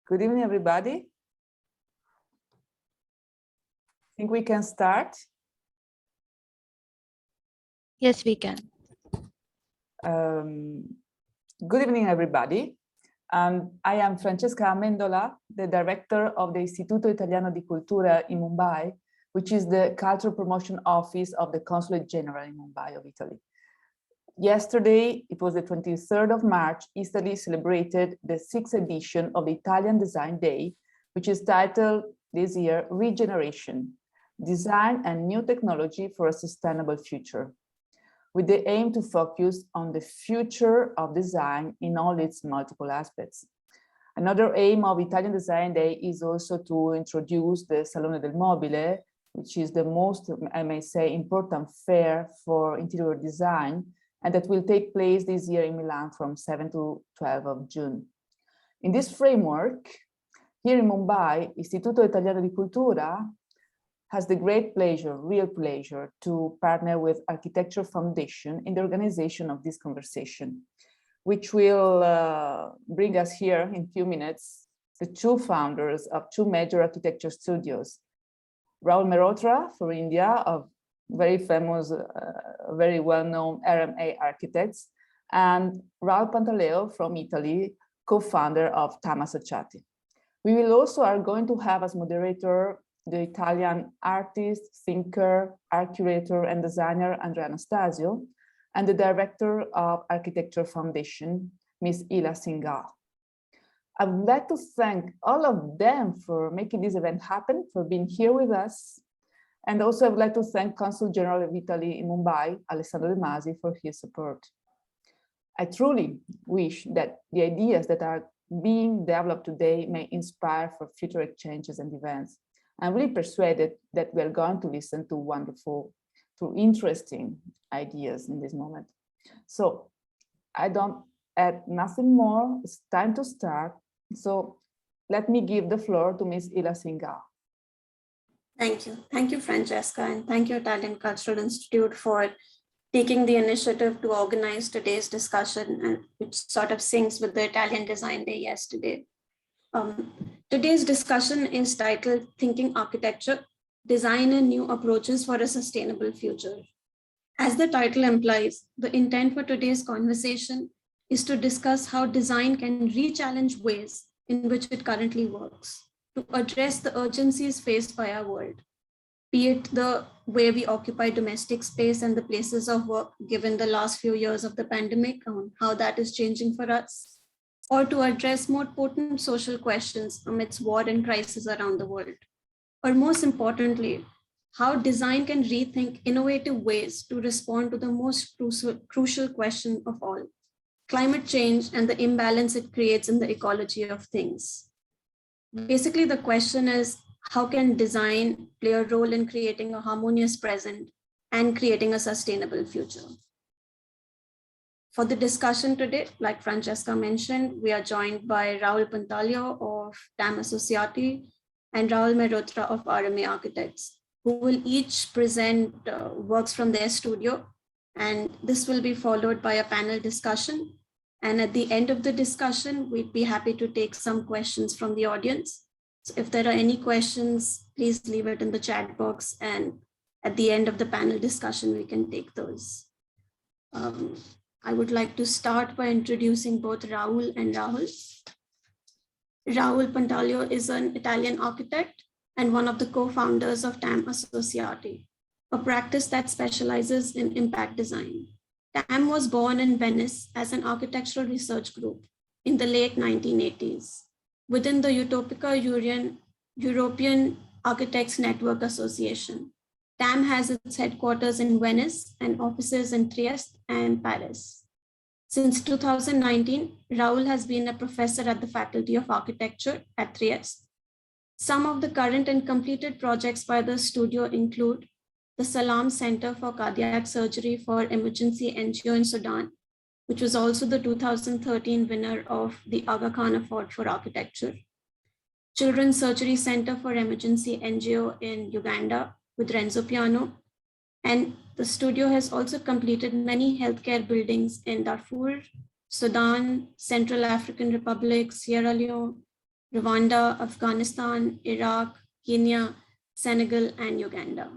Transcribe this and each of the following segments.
Good evening, everybody. I think we can start. Yes, we can. Good evening, everybody. I am Francesca Amendola, the director of the Istituto Italiano di Cultura in Mumbai, which is the cultural promotion office of the Consulate General in Mumbai of Italy. Yesterday, it was the 23rd of March, Italy celebrated the 6th edition of the Italian Design Day, which is titled this year, Regeneration, Design and New Technology for a Sustainable Future, with the aim to focus on the future of design in all its multiple aspects. Another aim of Italian Design Day is also to introduce the Salone del Mobile, which is the most, I may say, important fair for interior design, and that will take place this year in Milan from 7 to 12 of June. In this framework, here in Mumbai, Istituto Italiano di Cultura has the great pleasure, real pleasure, to partner with Architecture Foundation in the organization of this conversation, which will bring us here in a few minutes the two founders of two major architecture studios, Rahul Mehrotra for India, of very famous, very well-known RMA architects, and Raul Pandaleo from Italy, co-founder of TAM Associati. We will also are going to have as moderator the Italian artist, thinker, art curator, and designer Andrea Anastasio, and the director of Architecture Foundation, Ms. Singhal. I would like to thank all of them for making this event happen, for being here with us. And also I would like to thank Consul General of Italy in Mumbai, Alessandro De Masi, for his support. I truly wish that the ideas that are being developed today may inspire for future exchanges and events. I'm really persuaded that we are going to listen to wonderful, to interesting ideas in this moment. So I don't add nothing more. It's time to start. So let me give the floor to Ms. Singhal. Thank you. Thank you, Francesca, and thank you, Italian Cultural Institute, for taking the initiative to organize today's discussion, and which sort of syncs with the Italian Design Day yesterday. Today's discussion is titled Thinking Architecture, Design and New Approaches for a Sustainable Future. As the title implies, the intent for today's conversation is to discuss how design can re-challenge ways in which it currently works, to address the urgencies faced by our world, be it the way we occupy domestic space and the places of work, given the last few years of the pandemic, on how that is changing for us, or to address more potent social questions amidst war and crisis around the world. Or most importantly, how design can rethink innovative ways to respond to the most crucial question of all, climate change and the imbalance it creates in the ecology of things. Basically, the question is, how can design play a role in creating a harmonious present and creating a sustainable future? For the discussion today, like Francesca mentioned, we are joined by Rahul Pandalio of TAM Associati and Rahul Mehrotra of RMA Architects, who will each present works from their studio. And this will be followed by a panel discussion. And at the end of the discussion, we'd be happy to take some questions from the audience. So if there are any questions, please leave it in the chat box. And at the end of the panel discussion, we can take those. I would like to start by introducing both Raul and Rahul. Rahul Pandalio is an Italian architect and one of the co-founders of TAM Associati, a practice that specializes in impact design. TAM was born in Venice as an architectural research group in the late 1980s within the Utopica European Architects Network Association. TAM has its headquarters in Venice and offices in Trieste and Paris. Since 2019, Raul has been a professor at the Faculty of Architecture at Trieste. Some of the current and completed projects by the studio include the Salam Center for Cardiac Surgery for Emergency NGO in Sudan, which was also the 2013 winner of the Aga Khan Award for Architecture. Children's Surgery Center for Emergency NGO in Uganda with Renzo Piano. And the studio has also completed many healthcare buildings in Darfur, Sudan, Central African Republic, Sierra Leone, Rwanda, Afghanistan, Iraq, Kenya, Senegal, and Uganda.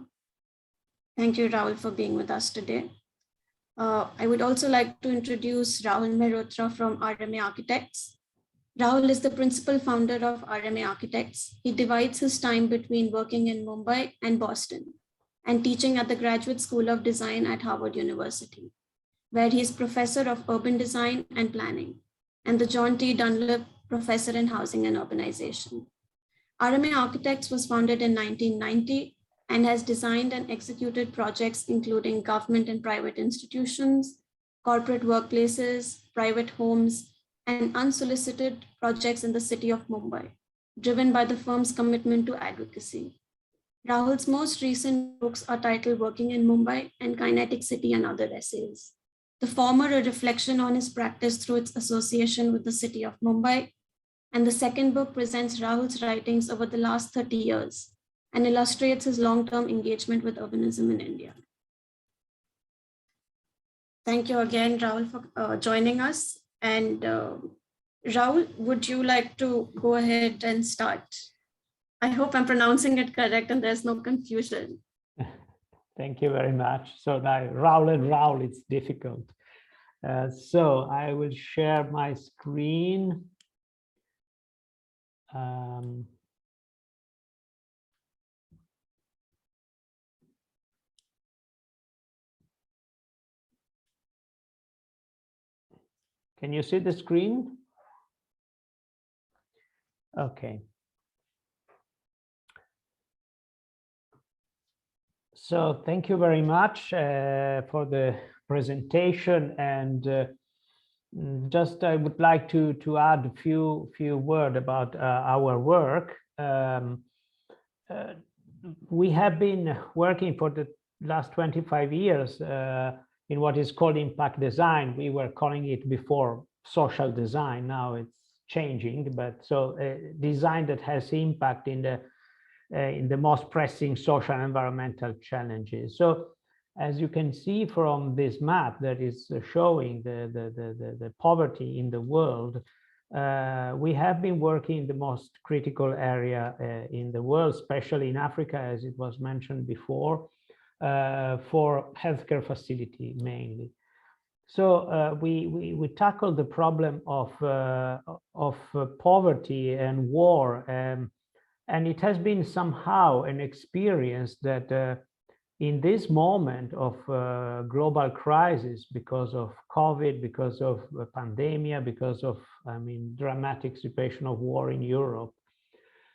Thank you, Raul, for being with us today. I would also like to introduce Rahul Mehrotra from RMA Architects. Raul is the principal founder of RMA Architects. He divides his time between working in Mumbai and Boston and teaching at the Graduate School of Design at Harvard University, where he is professor of urban design and planning, and the John T. Dunlop Professor in Housing and Urbanization. RMA Architects was founded in 1990 and has designed and executed projects including government and private institutions, corporate workplaces, private homes, and unsolicited projects in the city of Mumbai, driven by the firm's commitment to advocacy. Rahul's most recent books are titled Working in Mumbai and Kinetic City and Other Essays. The former a reflection on his practice through its association with the city of Mumbai, and the second book presents Rahul's writings over the last 30 years and illustrates his long-term engagement with urbanism in India. Thank you again, Rahul, for joining us. And Raul, would you like to go ahead and start? I hope I'm pronouncing it correct and there's no confusion. Thank you very much. So now Raul and Raul, it's difficult. So I will share my screen. Can you see the screen? Okay. So thank you very much for the presentation, and just I would like to add a few words about our work. We have been working for the last 25 years in what is called impact design. We were calling it before social design. Now it's changing, but so design that has impact in the most pressing social and environmental challenges. So as you can see from this map that is showing the poverty in the world, we have been working in the most critical area in the world, especially in Africa, as it was mentioned before, for healthcare facility mainly. So we tackled the problem of poverty and war, and it has been somehow an experience that in this moment of global crisis, because of COVID, because of pandemic, because of, dramatic situation of war in Europe,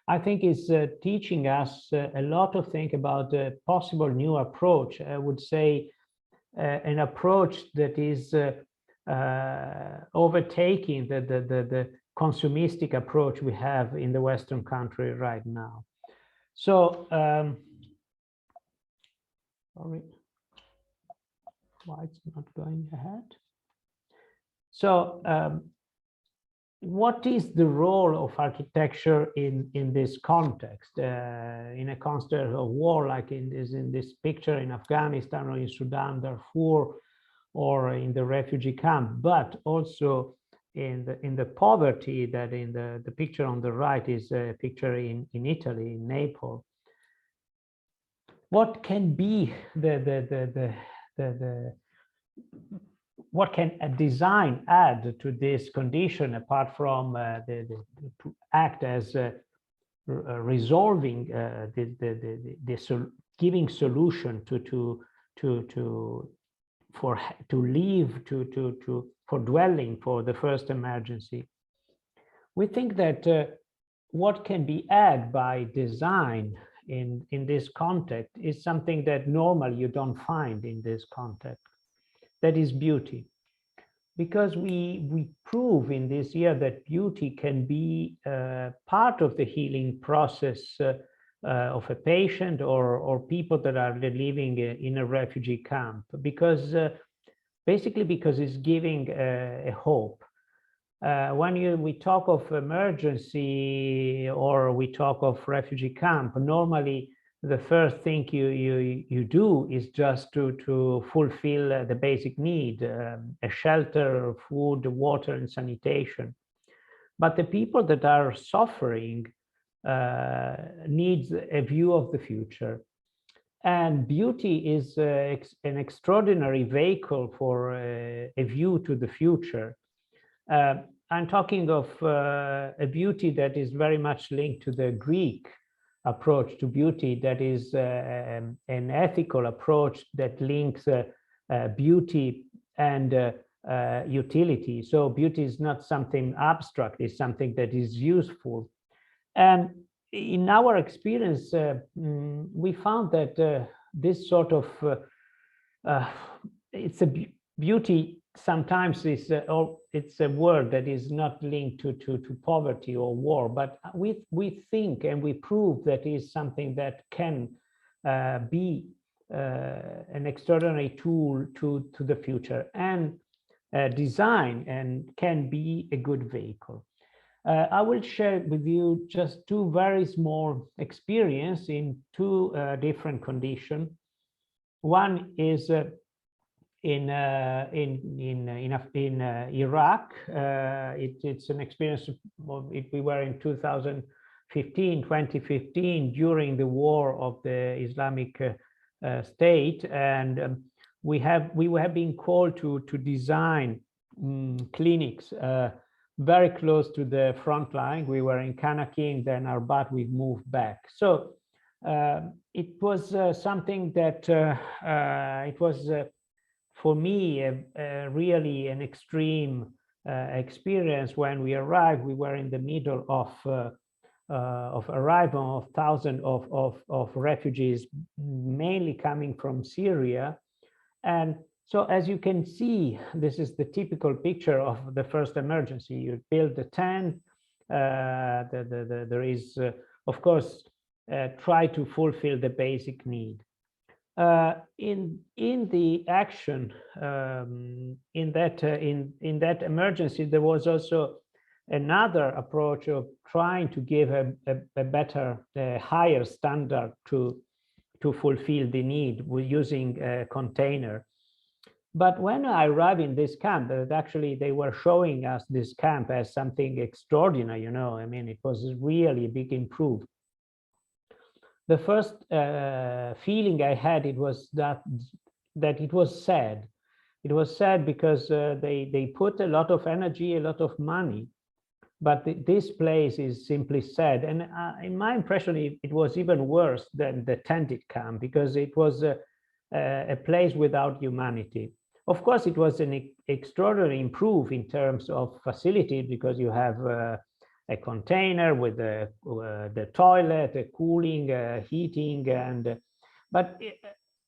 I think is teaching us a lot to think about a possible new approach. I would say an approach that is overtaking the consumistic approach we have in the Western country right now. So, sorry, why it's not going ahead? So, what is the role of architecture in this context, in a context of war, like in this picture in Afghanistan or in Sudan, Darfur, or in the refugee camp, but also in the poverty that in the picture on the right is a picture in Italy, in Naples. What can be what can a design add to this condition apart from to act as resolving giving solution for dwelling for the first emergency? We think that what can be added by design in this context is something that normally you don't find in this context. That is beauty, because we prove in this year that beauty can be part of the healing process of a patient or people that are living in a refugee camp, because basically because it's giving a hope. When we talk of emergency or we talk of refugee camp, normally the first thing you do is just to fulfill the basic need, a shelter, food, water, and sanitation. but the people that are suffering needs a view of the future. And beauty is an extraordinary vehicle for a view to the future. I'm talking of a beauty that is very much linked to the Greek approach to beauty, that is an ethical approach that links beauty and utility. So beauty is not something abstract, it's something that is useful. And in our experience, we found that this sort of, it's a beauty sometimes is, or it's a word that is not linked to poverty or war, but we think and we prove that is something that can be an extraordinary tool to the future, and design, and can be a good vehicle. I will share with you just two very small experience in two different conditions. One is in Iraq. It's an experience of it. We were in 2015 during the war of the Islamic State, and we have been called to design clinics very close to the front line. We were in Kanaking, then Arbat, we moved back. So it was something that it was for me really an extreme experience. When we arrived, we were in the middle of arrival of thousands of refugees, mainly coming from Syria. And so as you can see, this is the typical picture of the first emergency. You build the tent, there is, of course, try to fulfill the basic need. In the action, in that emergency, there was also another approach of trying to give a better, higher standard to fulfill the need with using a container. But when I arrived in this camp, actually they were showing us this camp as something extraordinary, you know. I mean, it was really a big improvement. The first feeling I had, it was that it was sad. It was sad because they put a lot of energy, a lot of money, but this place is simply sad. And in my impression, it was even worse than the tented camp, because it was a place without humanity. Of course, it was an extraordinary improve in terms of facility, because you have a container with the toilet, the cooling, heating, and but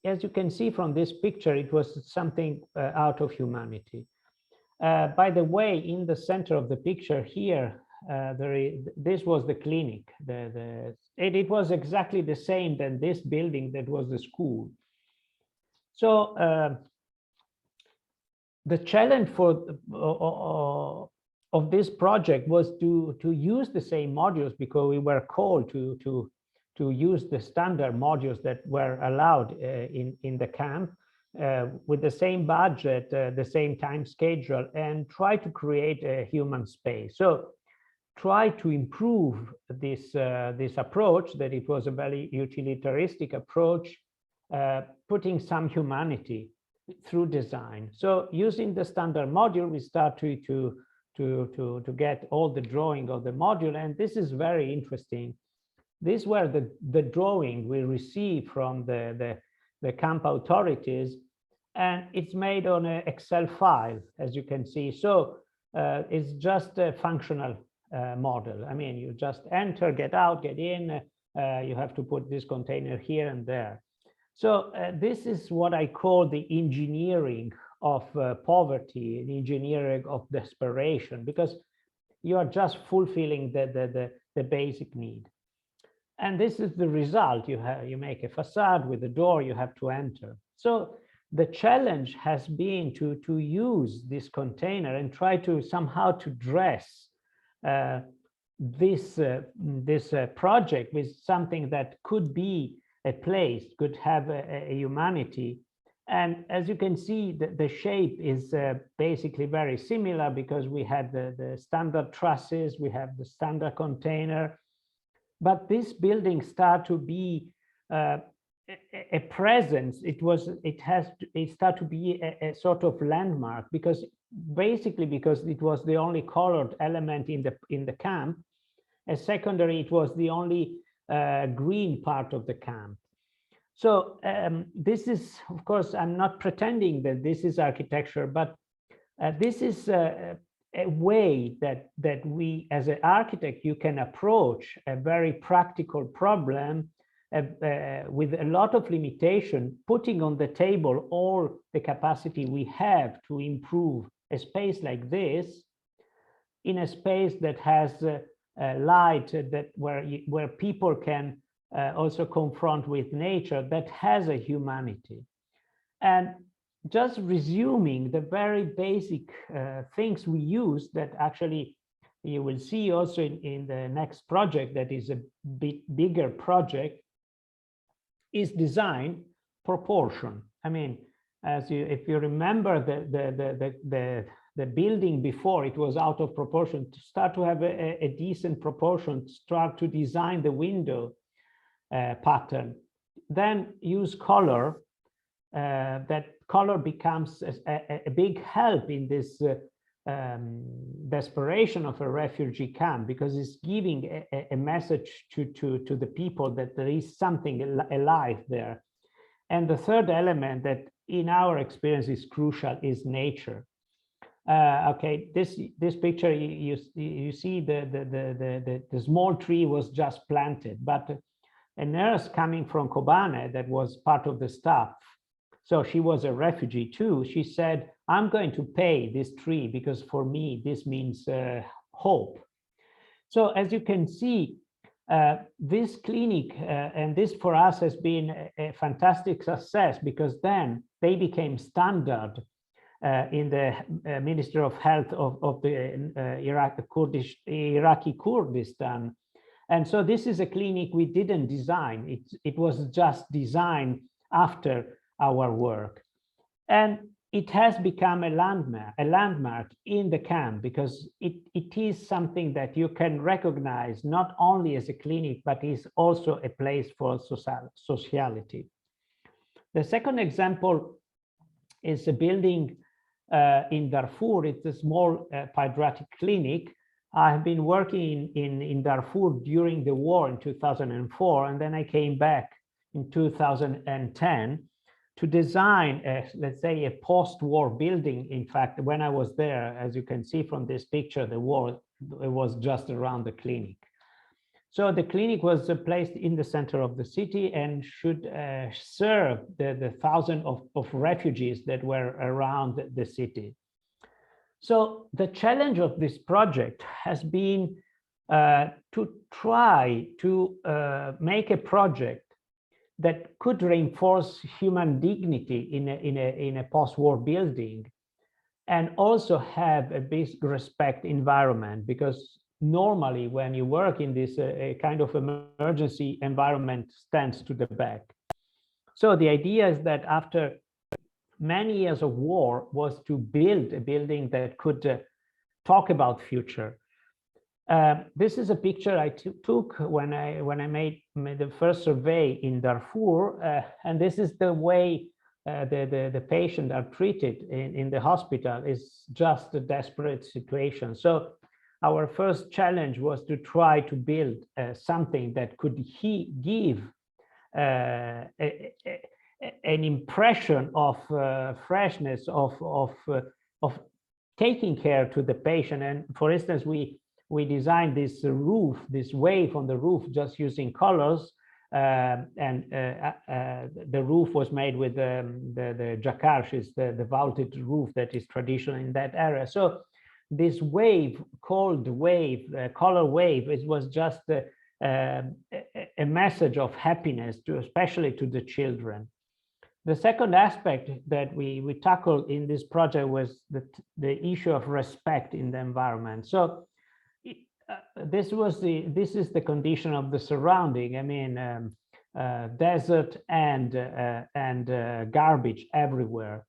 as you can see from this picture, it was something out of humanity. By the way, in the center of the picture here, this was the clinic. It was exactly the same than this building that was the school. So the challenge of this project was to use the same modules, because we were called to use the standard modules that were allowed in the camp, with the same budget, the same time schedule, and try to create a human space. So try to improve this approach, that it was a very utilitaristic approach, putting some humanity through design. So using the standard module, we start to get all the drawing of the module, and this is very interesting. These were the drawing we received from the camp authorities, and it's made on an Excel file, as you can see. So it's just a functional model. I mean, you just enter, get out, get in. You have to put this container here and there. So this is what I call the engineering of poverty, the engineering of desperation, because you are just fulfilling the basic need. And this is the result. You make a facade with a door, you have to enter. So the challenge has been to use this container and try to somehow to dress this project with something that could be a place, could have a humanity, And as you can see, the shape is basically very similar because we had the standard trusses, we have the standard container, but this building start to be a presence. It started to be a sort of landmark because it was the only colored element in the camp. And secondary, it was the only green part of the camp. So this is, of course, I'm not pretending that this is architecture, but this is a way that we, as an architect, you can approach a very practical problem with a lot of limitation, putting on the table all the capacity we have to improve a space like this in a space that has light, that where people can also confront with nature, that has a humanity. And just resuming the very basic things we use that actually you will see also in the next project that is a bit bigger project, is design proportion. I mean, if you remember the building before, it was out of proportion. To start to have a decent proportion, to start to design the window pattern, then use color. That color becomes a big help in this desperation of a refugee camp, because it's giving a message to the people that there is something alive there. And the third element that in our experience is crucial is nature. Okay, this picture, you see the small tree was just planted, but a nurse coming from Kobane that was part of the staff, so she was a refugee too, she said, I'm going to pay this tree because for me this means hope. So as you can see, this clinic and this for us has been a fantastic success, because then they became standard in the Ministry of Health of the Iraqi Kurdistan. And so this is a clinic we didn't design. It was just designed after our work. And it has become a landmark in the camp, because it is something that you can recognize not only as a clinic, but is also a place for sociality. The second example is a building in Darfur. It's a small pediatric clinic. I've been working in Darfur during the war in 2004, and then I came back in 2010 to design, let's say, a post-war building. In fact, when I was there, as you can see from this picture, the war was just around the clinic. So the clinic was placed in the center of the city and should serve the thousands of refugees that were around the city. So the challenge of this project has been to try to make a project that could reinforce human dignity in a post-war building, and also have a basic respect environment, because normally when you work in this kind of emergency environment stands to the back. So the idea is that after many years of war was to build a building that could talk about future. This is a picture I took when I made the first survey in Darfur, and this is the way the patients are treated in the hospital. Is just a desperate situation. So our first challenge was to try to build something that could give an impression of freshness, of taking care to the patient. And for instance, we designed this roof, this wave on the roof, just using colors, and the roof was made with the jacquard, is the vaulted roof that is traditional in that area. So this wave, cold wave, color wave, it was just a message of happiness, especially to the children. The second aspect that we tackled in this project was the issue of respect in the environment. So this is the condition of the surrounding. I mean, desert and garbage everywhere.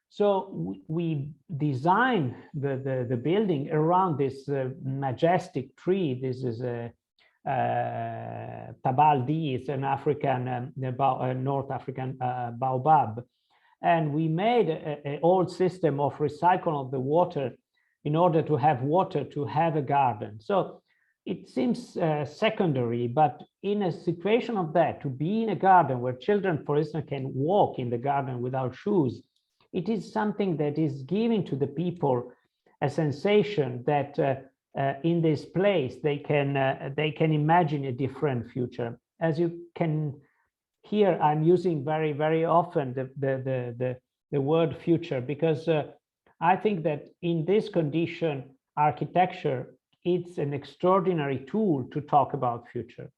So we designed the building around this majestic tree. This is a Tabaldi, it's an African, North African baobab. And we made an old system of recycle of the water in order to have water to have a garden. So it seems secondary, but in a situation of that, to be in a garden where children, for instance, can walk in the garden without shoes, it is something that is giving to the people a sensation that in this place they can imagine a different future. As you can hear, I'm using very often the word future, because I think that in this condition, architecture, it's an extraordinary tool to talk about future.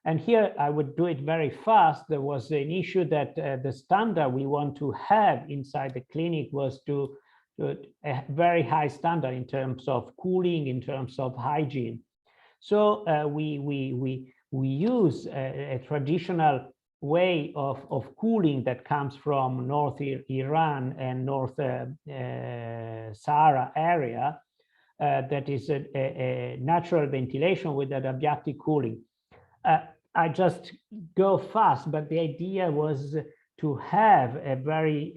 And here I would do it very fast. There was an issue that the standard we want to have inside the clinic was to a very high standard in terms of cooling, in terms of hygiene. So we use a traditional way of cooling that comes from North Iran and North Sahara area, that is a natural ventilation with adiabatic cooling. I just go fast, but the idea was to have a very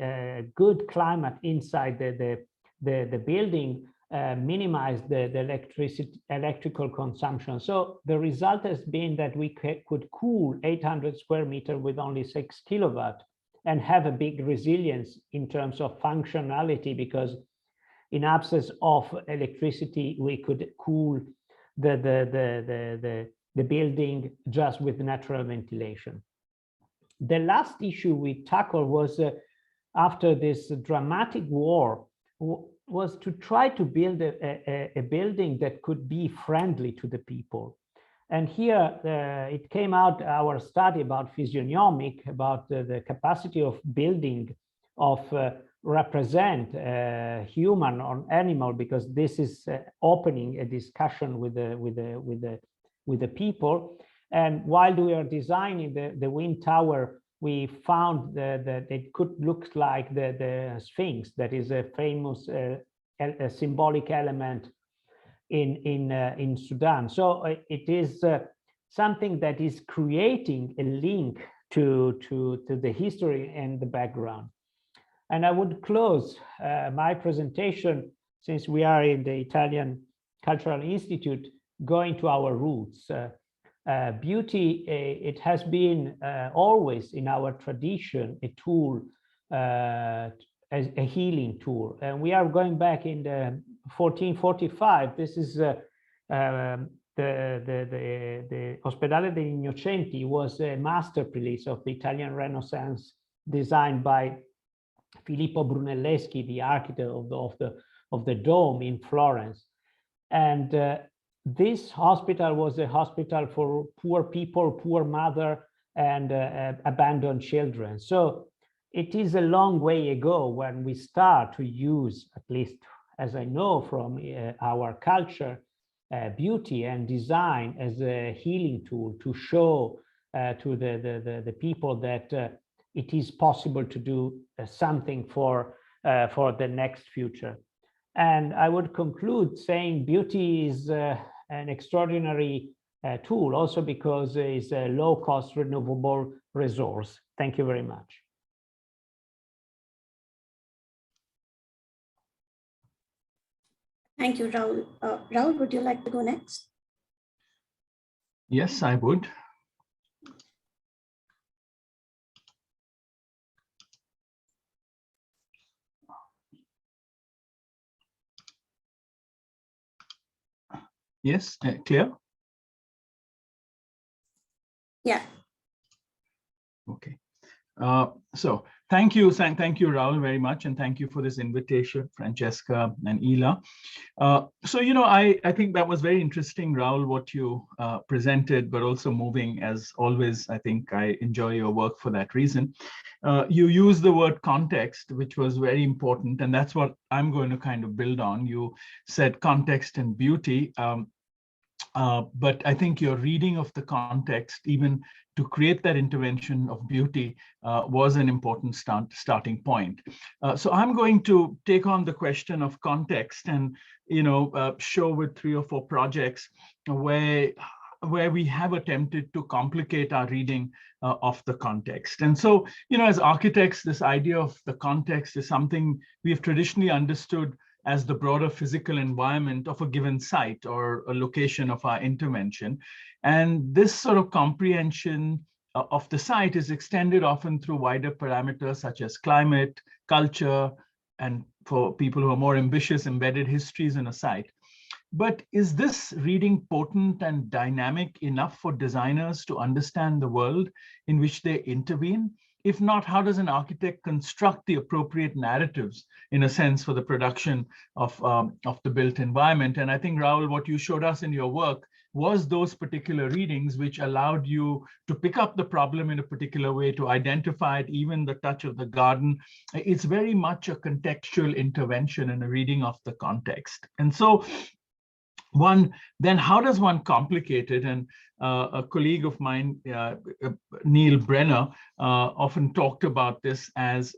good climate inside the building, minimize the electrical consumption. So the result has been that we could cool 800 square meters with only 6 kilowatt and have a big resilience in terms of functionality, because in absence of electricity, we could cool the building just with natural ventilation. The last issue we tackled was after this dramatic war, was to try to build a building that could be friendly to the people. And here it came out our study about physiognomic, about the capacity of building of represent human or animal, because this is opening a discussion with the people. And while we are designing the wind tower, we found that it could look like the Sphinx, that is a famous a symbolic element in Sudan. So it is something that is creating a link to the history and the background. And I would close my presentation, since we are in the Italian Cultural Institute, going to our roots. Beauty, it has been always in our tradition a tool, as a healing tool. And we are going back in the 1445. This is the Ospedale degli Innocenti was a masterpiece of the Italian Renaissance, designed by Filippo Brunelleschi, the architect of the dome in Florence. And this hospital was a hospital for poor people, poor mother, and abandoned children. So it is a long way ago when we start to use, at least as I know from our culture, beauty and design as a healing tool to show to the people that it is possible to do something for the next future. And I would conclude saying beauty is an extraordinary tool, also because it's a low-cost renewable resource. Thank you very much. Thank you, Raul. Raul, would you like to go next? Yes, I would. Yes, clear? Yeah. Okay. So thank you, Raul, very much, and thank you for this invitation, Francesca and Ila. So, you know, I think that was very interesting, Raul, what you presented, but also moving, as always. I think I enjoy your work for that reason. You used the word context, which was very important, and that's what I'm going to kind of build on. You said context and beauty. But I think your reading of the context, even to create that intervention of beauty, was an important starting point. So I'm going to take on the question of context and, show with 3 or 4 projects where we have attempted to complicate our reading of the context. And so, as architects, this idea of the context is something we have traditionally understood as the broader physical environment of a given site or a location of our intervention. And this sort of comprehension of the site is extended often through wider parameters such as climate, culture, and for people who are more ambitious, embedded histories in a site. But is this reading potent and dynamic enough for designers to understand the world in which they intervene? If not, how does an architect construct the appropriate narratives, in a sense, for the production of the built environment? And I think, Raul, what you showed us in your work was those particular readings which allowed you to pick up the problem in a particular way, to identify it, even the touch of the garden. It's very much a contextual intervention and a reading of the context. And so then how does one complicate it? And a colleague of mine, Neil Brenner, often talked about this as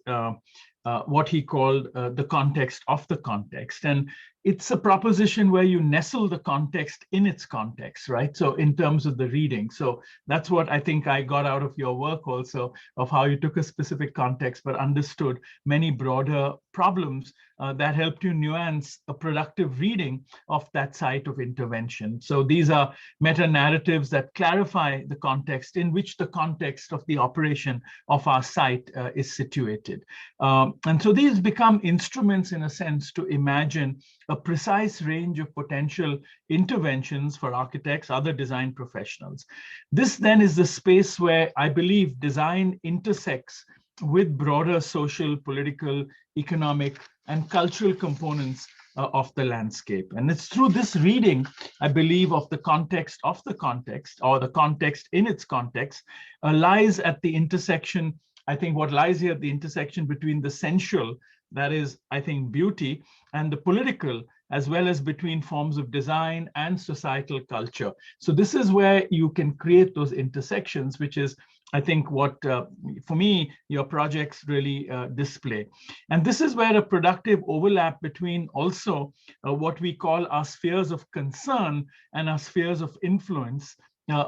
what he called the context of the context. And it's a proposition where you nestle the context in its context, right? So in terms of the reading. So that's what I think I got out of your work also, of how you took a specific context, but understood many broader problems that helped you nuance a productive reading of that site of intervention. So these are meta-narratives that clarify the context in which the context of the operation of our site is situated. And so these become instruments, in a sense, to imagine a precise range of potential interventions for architects, other design professionals. This then is the space where I believe design intersects with broader social, political, economic, and cultural components of the landscape. And it's through this reading, I believe, of the context, or the context in its context, lies at the intersection. I think what lies here at the intersection between the sensual, that is, I think, beauty, and the political, as well as between forms of design and societal culture. So this is where you can create those intersections, which is, I think, what, for me, your projects really display. And this is where a productive overlap between also what we call our spheres of concern and our spheres of influence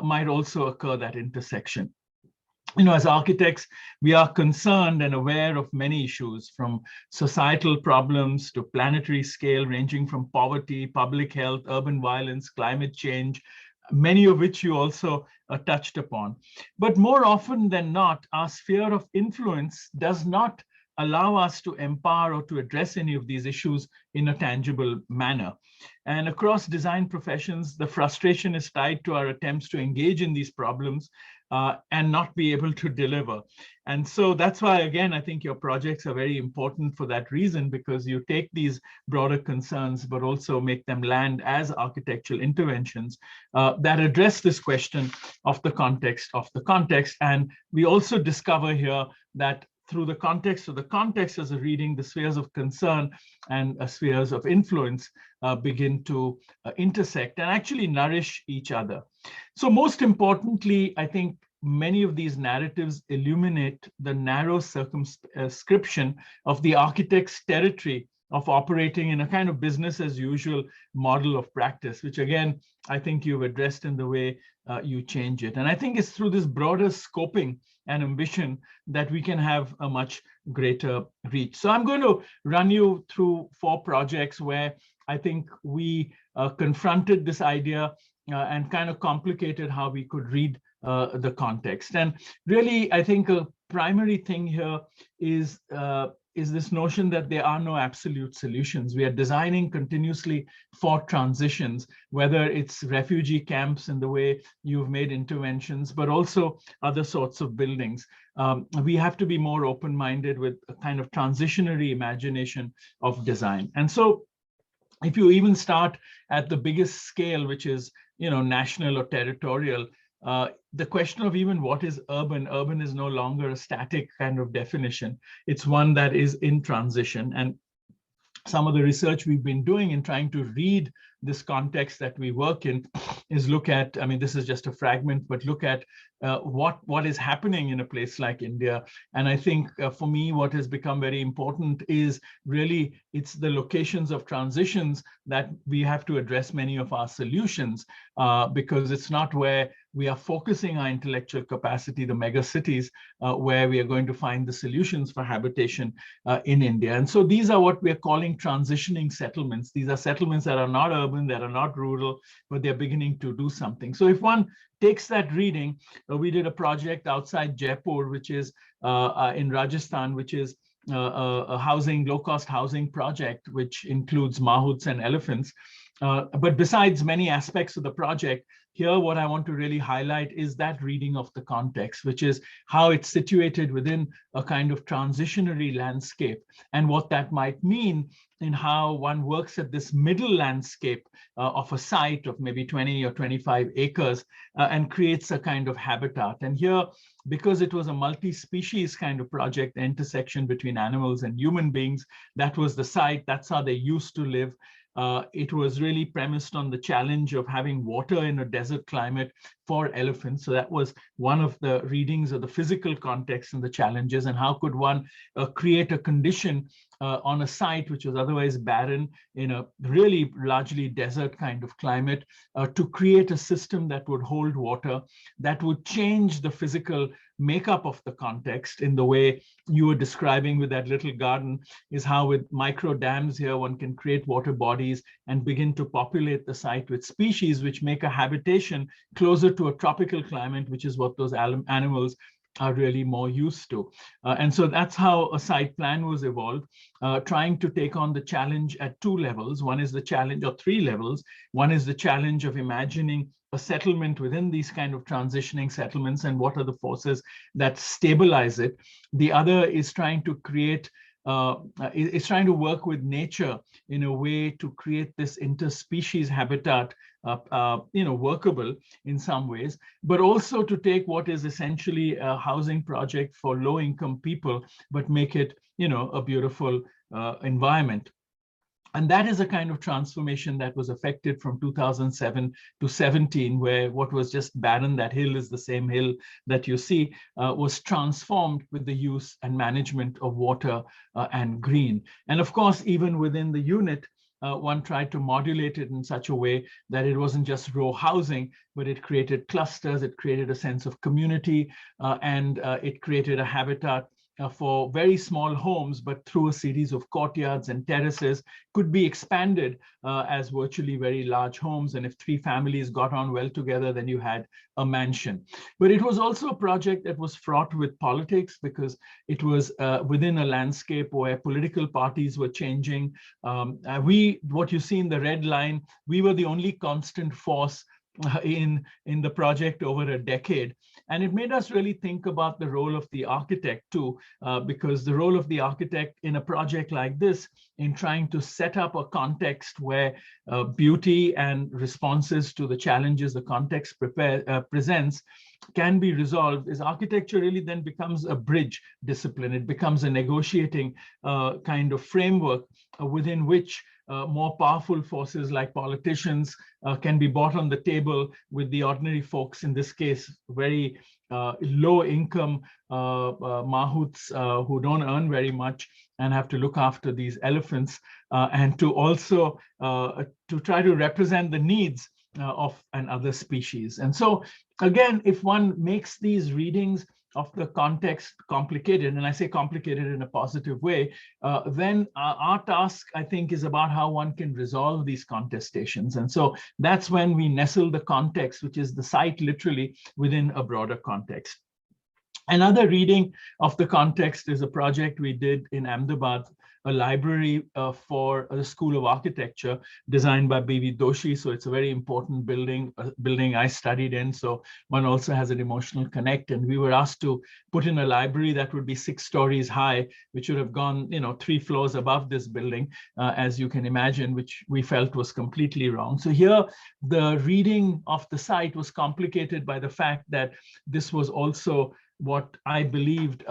might also occur, that intersection. As architects, we are concerned and aware of many issues, from societal problems to planetary scale, ranging from poverty, public health, urban violence, climate change, many of which you also touched upon. But more often than not, our sphere of influence does not allow us to empower or to address any of these issues in a tangible manner. And across design professions, the frustration is tied to our attempts to engage in these problems and not be able to deliver. And so that's why, again, I think your projects are very important for that reason, because you take these broader concerns, but also make them land as architectural interventions that address this question of the context. And we also discover here that through the context of the context as a reading, the spheres of concern and spheres of influence begin to intersect and actually nourish each other. So most importantly, I think many of these narratives illuminate the narrow circumscription of the architect's territory of operating in a kind of business as usual model of practice, which again, I think you've addressed in the way you change it. And I think it's through this broader scoping and ambition that we can have a much greater reach. So I'm going to run you through 4 projects where I think we confronted this idea and kind of complicated how we could read the context. And really, I think a primary thing here is this notion that there are no absolute solutions. We are designing continuously for transitions, whether it's refugee camps in the way you've made interventions, but also other sorts of buildings. We have to be more open-minded with a kind of transitionary imagination of design. And so if you even start at the biggest scale, which is, national or territorial, the question of even what is urban is no longer a static kind of definition. It's one that is in transition. And some of the research we've been doing in trying to read this context that we work in is look at, I mean, this is just a fragment, but look at what is happening in a place like India. And I think for me, what has become very important is really it's the locations of transitions that we have to address many of our solutions, because it's not where we are focusing our intellectual capacity, the mega cities, where we are going to find the solutions for habitation in India. And so these are what we are calling transitioning settlements. These are settlements that are not urban, that are not rural, but they're beginning to do something. So if one takes that reading, we did a project outside Jaipur, which is in Rajasthan, which is a housing, low-cost housing project, which includes mahouts and elephants. But besides many aspects of the project, here what I want to really highlight is that reading of the context, which is how it's situated within a kind of transitionary landscape, and what that might mean in how one works at this middle landscape of a site of maybe 20 or 25 acres and creates a kind of habitat. And here, because it was a multi-species kind of project, the intersection between animals and human beings, that was the site, that's how they used to live. It was really premised on the challenge of having water in a desert climate for elephants. So that was one of the readings of the physical context and the challenges, and how could one create a condition on a site which was otherwise barren in a really largely desert kind of climate, to create a system that would hold water, that would change the physical makeup of the context in the way you were describing with that little garden, is how with micro dams here one can create water bodies and begin to populate the site with species which make a habitation closer to a tropical climate, which is what those animals are really more used to. And so that's how a site plan was evolved, trying to take on the challenge at two levels. One is the challenge, or three levels. One is the challenge of imagining a settlement within these kind of transitioning settlements and what are the forces that stabilize it. The other is trying to create, is trying to work with nature in a way to create this interspecies habitat, workable in some ways, but also to take what is essentially a housing project for low-income people, but make it, a beautiful environment. And that is a kind of transformation that was affected from 2007 to 17, where what was just barren, that hill is the same hill that you see, was transformed with the use and management of water and green. And of course, even within the unit, one tried to modulate it in such a way that it wasn't just row housing, but it created clusters, it created a sense of community, and it created a habitat for very small homes, but through a series of courtyards and terraces, could be expanded as virtually very large homes. And if three families got on well together, then you had a mansion. But it was also a project that was fraught with politics, because it was within a landscape where political parties were changing. What you see in the red line, we were the only constant force in the project over a decade. And it made us really think about the role of the architect too, because the role of the architect in a project like this, in trying to set up a context where beauty and responses to the challenges the context presents can be resolved, is architecture really then becomes a bridge discipline. It becomes a negotiating kind of framework within which more powerful forces like politicians can be brought on the table with the ordinary folks, in this case, very low income mahouts who don't earn very much and have to look after these elephants, and to also to try to represent the needs of another species. And so again, if one makes these readings of the context complicated, and I say complicated in a positive way, then our task, I think, is about how one can resolve these contestations. And so that's when we nestle the context, which is the site literally, within a broader context. Another reading of the context is a project we did in Ahmedabad, a library for the School of Architecture designed by B.V. Doshi. So it's a very important building, a building I studied in. So one also has an emotional connect. And we were asked to put in a library that would be 6 stories high, which would have gone, 3 floors above this building, as you can imagine, which we felt was completely wrong. So here, the reading of the site was complicated by the fact that this was also what I believed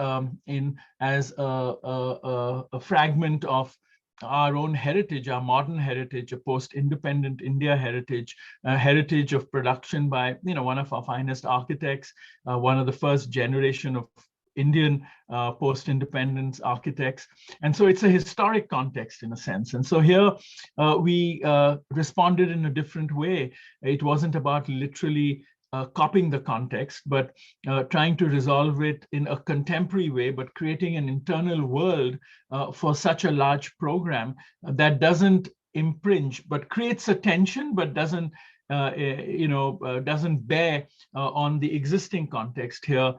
in as a fragment of our own heritage, our modern heritage, a post-independent India heritage, a heritage of production by, one of our finest architects, one of the first generation of Indian post-independence architects. And so it's a historic context in a sense. And so here we responded in a different way. It wasn't about literally copying the context, but trying to resolve it in a contemporary way, but creating an internal world for such a large program that doesn't impinge, but creates a tension, but doesn't doesn't bear on the existing context here,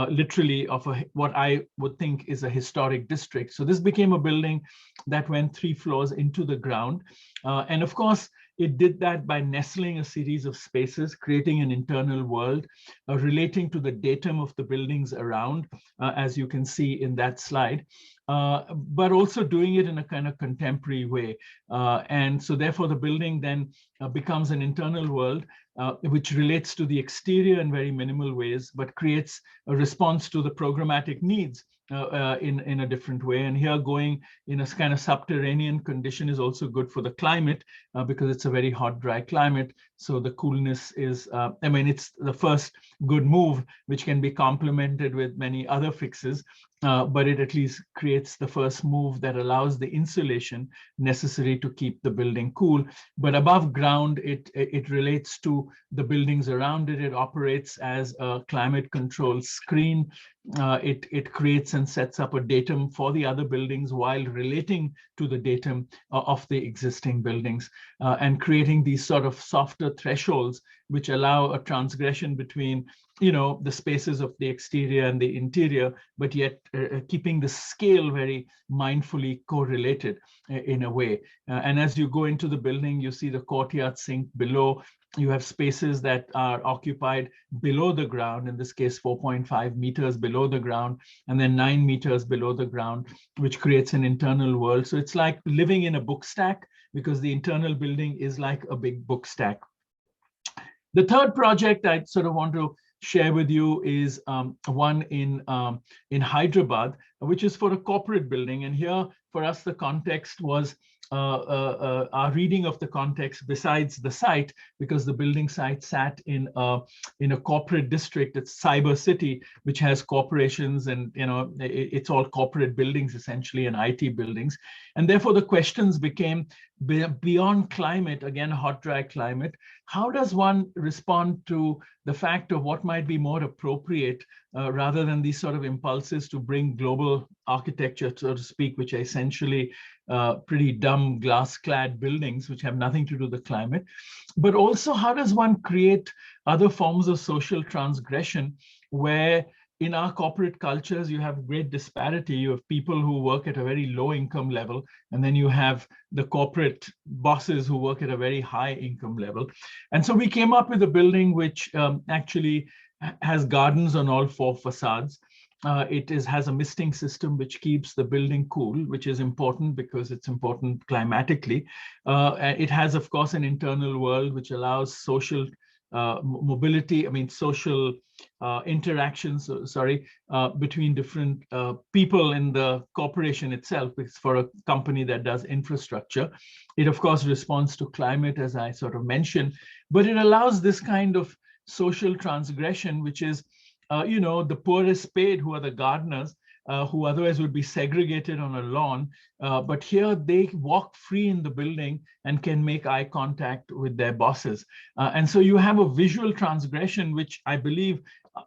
literally of what I would think is a historic district. So this became a building that went 3 floors into the ground. And of course, it did that by nestling a series of spaces, creating an internal world, relating to the datum of the buildings around, as you can see in that slide, but also doing it in a kind of contemporary way. And so therefore the building then becomes an internal world, which relates to the exterior in very minimal ways, but creates a response to the programmatic needs in a different way. And here going in a kind of subterranean condition is also good for the climate, because it's a very hot, dry climate. So the coolness is, it's the first good move, which can be complemented with many other fixes, but it at least creates the first move that allows the insulation necessary to keep the building cool. But above ground, it relates to the buildings around it. It operates as a climate control screen. It creates and sets up a datum for the other buildings while relating to the datum of the existing buildings, and creating these sort of softer thresholds which allow a transgression between the spaces of the exterior and the interior, but yet keeping the scale very mindfully correlated in a way. And as you go into the building, you see the courtyard sink below. You have spaces that are occupied below the ground, in this case 4.5 meters below the ground, and then 9 meters below the ground, which creates an internal world. So it's like living in a book stack, because the internal building is like a big book stack. The third project I sort of want to share with you is one in Hyderabad, which is for a corporate building. And here for us, the context was our reading of the context besides the site, because the building site sat in a corporate district. It's Cyber City, which has corporations, and it's all corporate buildings essentially, and IT buildings. And therefore the questions became, beyond climate, again hot, dry climate, how does one respond to the fact of what might be more appropriate, rather than these sort of impulses to bring global architecture, so to speak, which are essentially pretty dumb glass-clad buildings which have nothing to do with the climate. But also, how does one create other forms of social transgression where in our corporate cultures, you have great disparity. You have people who work at a very low income level, and then you have the corporate bosses who work at a very high income level. And so we came up with a building which actually has gardens on all 4 facades. It has a misting system which keeps the building cool, which is important because it's important climatically. It has, of course, an internal world which allows social mobility, social interactions, between different people in the corporation itself. It's for a company that does infrastructure. It, of course, responds to climate, as I sort of mentioned, but it allows this kind of social transgression, which is, the poorest paid, who are the gardeners, who otherwise would be segregated on a lawn, but here they walk free in the building and can make eye contact with their bosses. And so you have a visual transgression, which I believe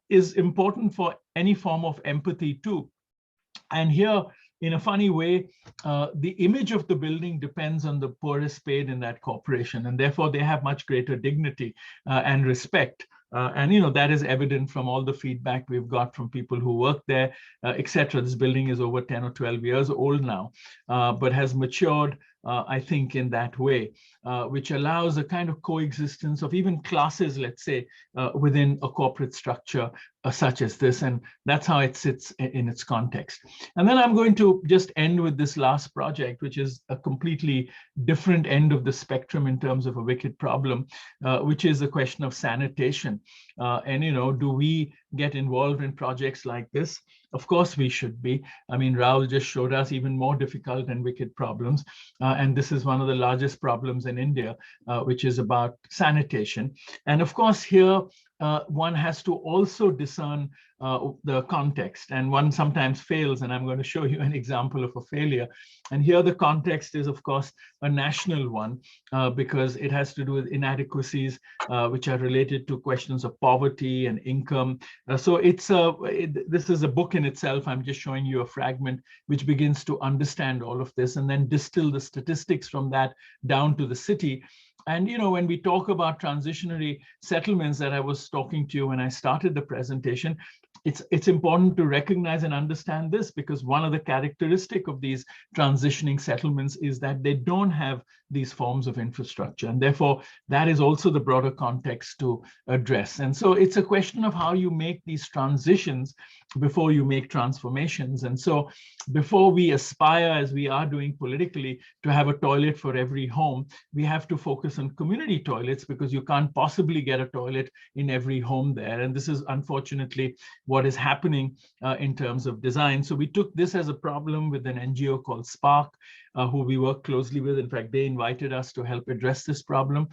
is important for any form of empathy too. And here, in a funny way, the image of the building depends on the poorest paid in that corporation, and therefore they have much greater dignity and respect. And that is evident from all the feedback we've got from people who work there, etc. This building is over 10 or 12 years old now, but has matured, I think, in that way, which allows a kind of coexistence of even classes, let's say, within a corporate structure such as this. And that's how it sits in its context. And then I'm going to just end with this last project, which is a completely different end of the spectrum in terms of a wicked problem, which is the question of sanitation. And, do we get involved in projects like this? Of course we should be. I mean, Raul just showed us even more difficult and wicked problems. And this is one of the largest problems in India, which is about sanitation. And of course, here, one has to also discern the context, and one sometimes fails, and I'm going to show you an example of a failure. And here the context is, of course, a national one, because it has to do with inadequacies which are related to questions of poverty and income. So this is a book in itself. I'm just showing you a fragment which begins to understand all of this and then distill the statistics from that down to the city. And, when we talk about transitionary settlements that I was talking to you when I started the presentation, it's important to recognize and understand this, because one of the characteristics of these transitioning settlements is that they don't have these forms of infrastructure. And therefore, that is also the broader context to address. And so it's a question of how you make these transitions before you make transformations. And so before we aspire, as we are doing politically, to have a toilet for every home, we have to focus on community toilets, because you can't possibly get a toilet in every home there. And this is unfortunately what is happening in terms of design. So we took this as a problem with an NGO called Spark, who we work closely with. In fact, they invited us to help address this problem.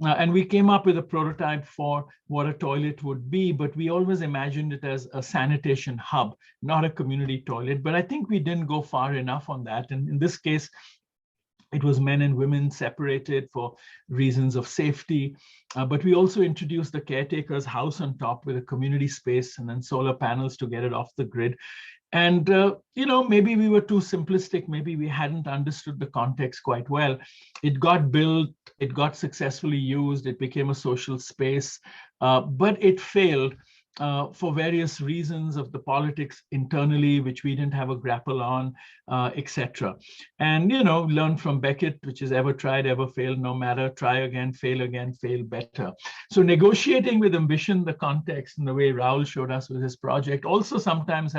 And we came up with a prototype for what a toilet would be, but we always imagined it as a sanitation hub, not a community toilet. But I think we didn't go far enough on that. And in this case, it was men and women separated for reasons of safety. But we also introduced the caretaker's house on top with a community space and then solar panels to get it off the grid. And, maybe we were too simplistic. Maybe we hadn't understood the context quite well. It got built, it got successfully used, it became a social space, but it failed for various reasons of the politics internally, which we didn't have a grapple on, etc. And, learn from Beckett, which is ever tried, ever failed, no matter, try again, fail better. So negotiating with ambition, the context and the way Raul showed us with his project also sometimes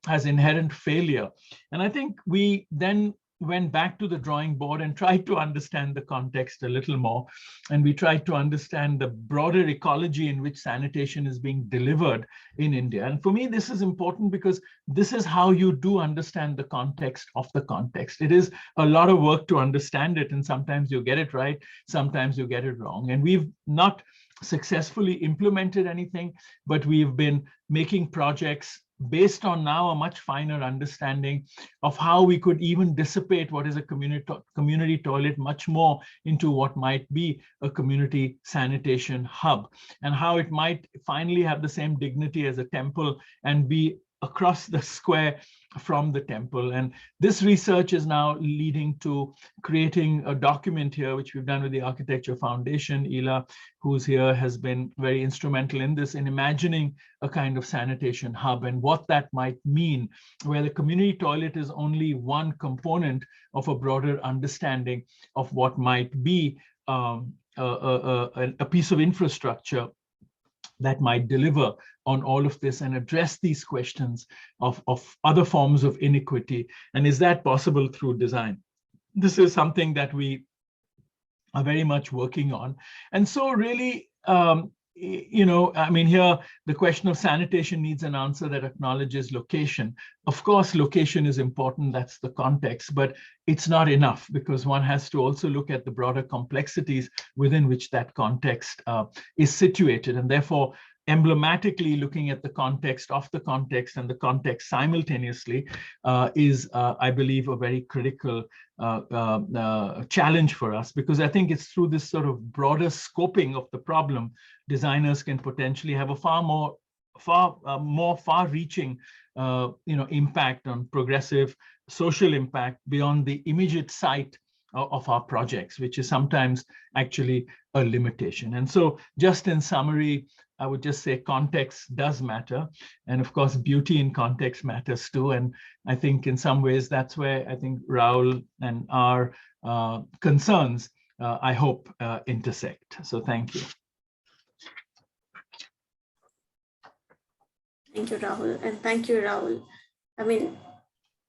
has inherent failure. And I think we then went back to the drawing board and tried to understand the context a little more. And we tried to understand the broader ecology in which sanitation is being delivered in India. And for me, this is important because this is how you do understand the context of the context. It is a lot of work to understand it. And sometimes you get it right, sometimes you get it wrong. And we've not successfully implemented anything, but we've been making projects based on now a much finer understanding of how we could even dissipate what is a community toilet much more into what might be a community sanitation hub, and how it might finally have the same dignity as a temple and be across the square from the temple. And this research is now leading to creating a document here, which we've done with the Architecture Foundation. Ila, who's here, has been very instrumental in this, in imagining a kind of sanitation hub and what that might mean, where the community toilet is only one component of a broader understanding of what might be a piece of infrastructure that might deliver on all of this and address these questions of other forms of inequity. And is that possible through design? This is something that we are very much working on. And so really, I mean, here, the question of sanitation needs an answer that acknowledges location. Of course, location is important, that's the context, but it's not enough, because one has to also look at the broader complexities within which that context is situated. And therefore, emblematically looking at the context of the context and the context simultaneously is, I believe, a very critical challenge for us, because I think it's through this sort of broader scoping of the problem, designers can potentially have a far more far-reaching impact on progressive social impact beyond the immediate site of our projects, which is sometimes actually a limitation. And so just in summary, I would just say context does matter. And of course, beauty in context matters too. And I think in some ways, that's where I think Raul and our concerns, I hope, intersect. So thank you. Thank you, Rahul. And thank you, Raul. I mean,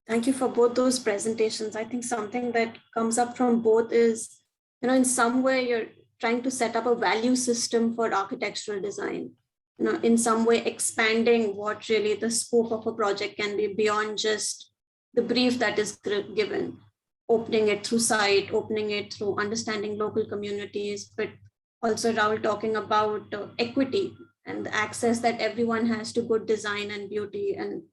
thank you for both those presentations. I think something that comes up from both is, in some way, you're trying to set up a value system for architectural design. in some way expanding what really the scope of a project can be beyond just the brief that is given, opening it through site, opening it through understanding local communities, but also Rahul talking about equity and the access that everyone has to good design and beauty. And,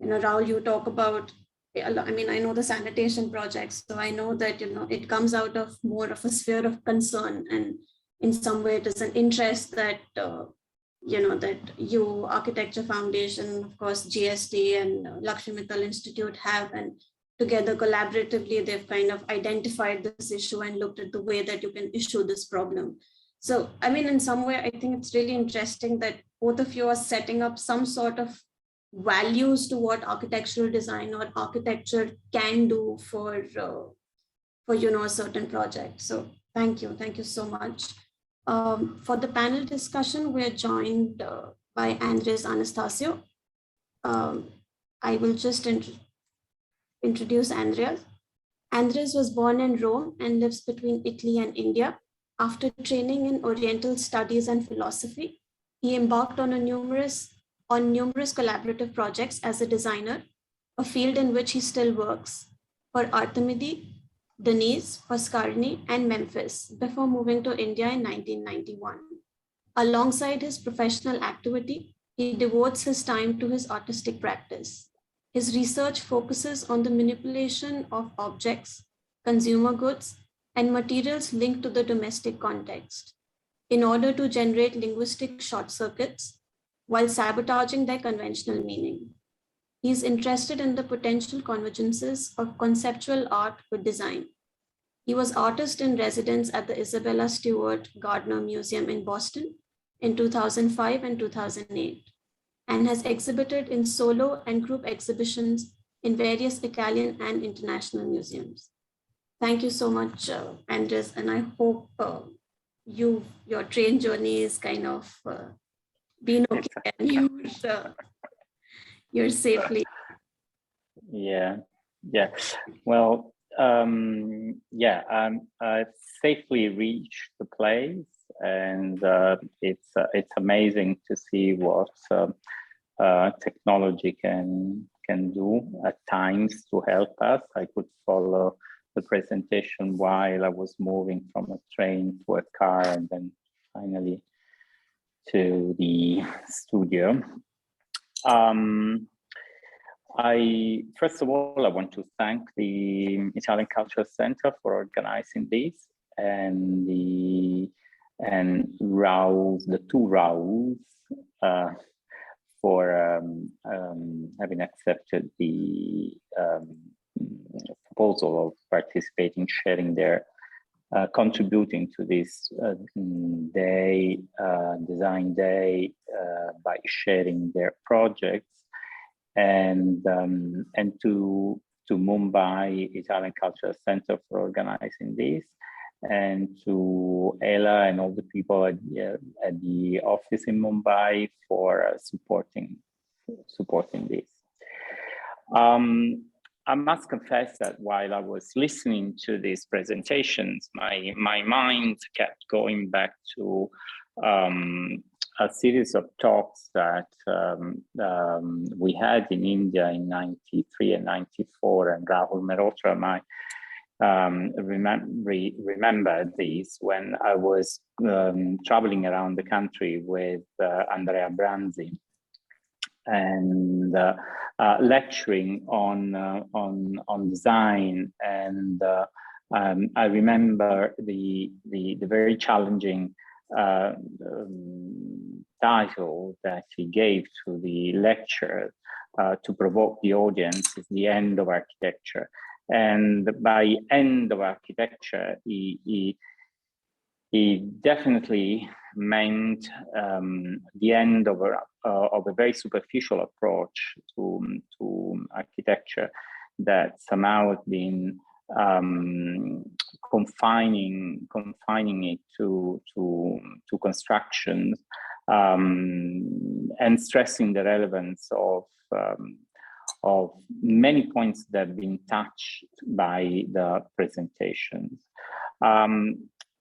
Rahul, you talk about, I mean, I know the sanitation projects, so I know that, it comes out of more of a sphere of concern. And in some way, it is an interest that, that you, Architecture Foundation, of course, GST and Lakshmi Mittal Institute have, and together collaboratively, they've kind of identified this issue and looked at the way that you can issue this problem. So, I mean, in some way, I think it's really interesting that both of you are setting up some sort of values to what architectural design or architecture can do for a certain project. So thank you so much. For the panel discussion, we're joined by Andres Anastasio. I will just introduce Andrea. Andres was born in Rome and lives between Italy and India. After training in Oriental studies and philosophy, he embarked on numerous collaborative projects as a designer, a field in which he still works, for Artemide, Denise, Foscarni, and Memphis, before moving to India in 1991. Alongside his professional activity, he devotes his time to his artistic practice. His research focuses on the manipulation of objects, consumer goods, and materials linked to the domestic context in order to generate linguistic short circuits while sabotaging their conventional meaning. He is interested in the potential convergences of conceptual art with design. He was artist in residence at the Isabella Stewart Gardner Museum in Boston in 2005 and 2008, and has exhibited in solo and group exhibitions in various Italian and international museums. Thank you so much, Andres, and I hope your train journey is kind of been okay and you're safely. Yeah. Well, I safely reached the place, and it's amazing to see what technology can do at times to help us. I could follow the presentation while I was moving from a train to a car and then finally to the studio. First of all, I want to thank the Italian Cultural Center for organizing this, and Raul, the two Rauls, for having accepted the proposal of participating, sharing their, contributing to this day, design day, by sharing their projects, and to Mumbai Italian Cultural Center for organizing this, and to Ella and all the people at the office in Mumbai for supporting this. I must confess that while I was listening to these presentations, my mind kept going back to a series of talks that we had in India in 93 and 94, and Rahul Mehrotra remembered these when I was traveling around the country with Andrea and lecturing on design, and I remember the very challenging title that he gave to the lecture to provoke the audience is the end of architecture. And by end of architecture, he definitely meant the end of a very superficial approach to architecture that somehow had been confining it to constructions, and stressing the relevance of many points that have been touched by the presentations.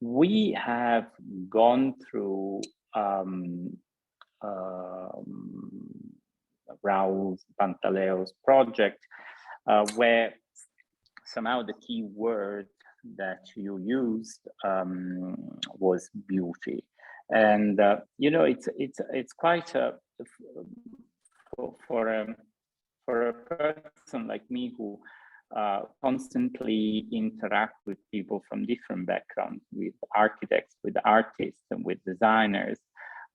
We have gone through Raul Pandaleo's project, where somehow the key word that you used was beauty. And you know, it's quite a for a person like me who constantly interact with people from different backgrounds, with architects, with artists, and with designers.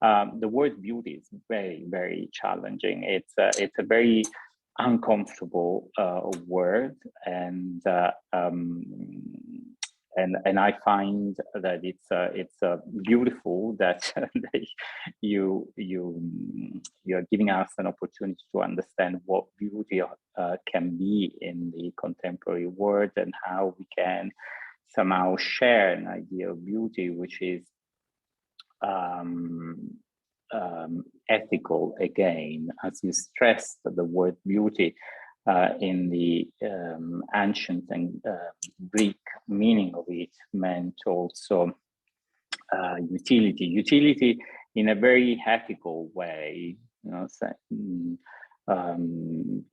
The word beauty is very, very challenging. It's a very uncomfortable word, and I find that it's beautiful that you're giving us an opportunity to understand what beauty can be in the contemporary world, and how we can somehow share an idea of beauty which is ethical again, as you stressed the word beauty. In the ancient and Greek meaning of it meant also utility in a very ethical way, you know.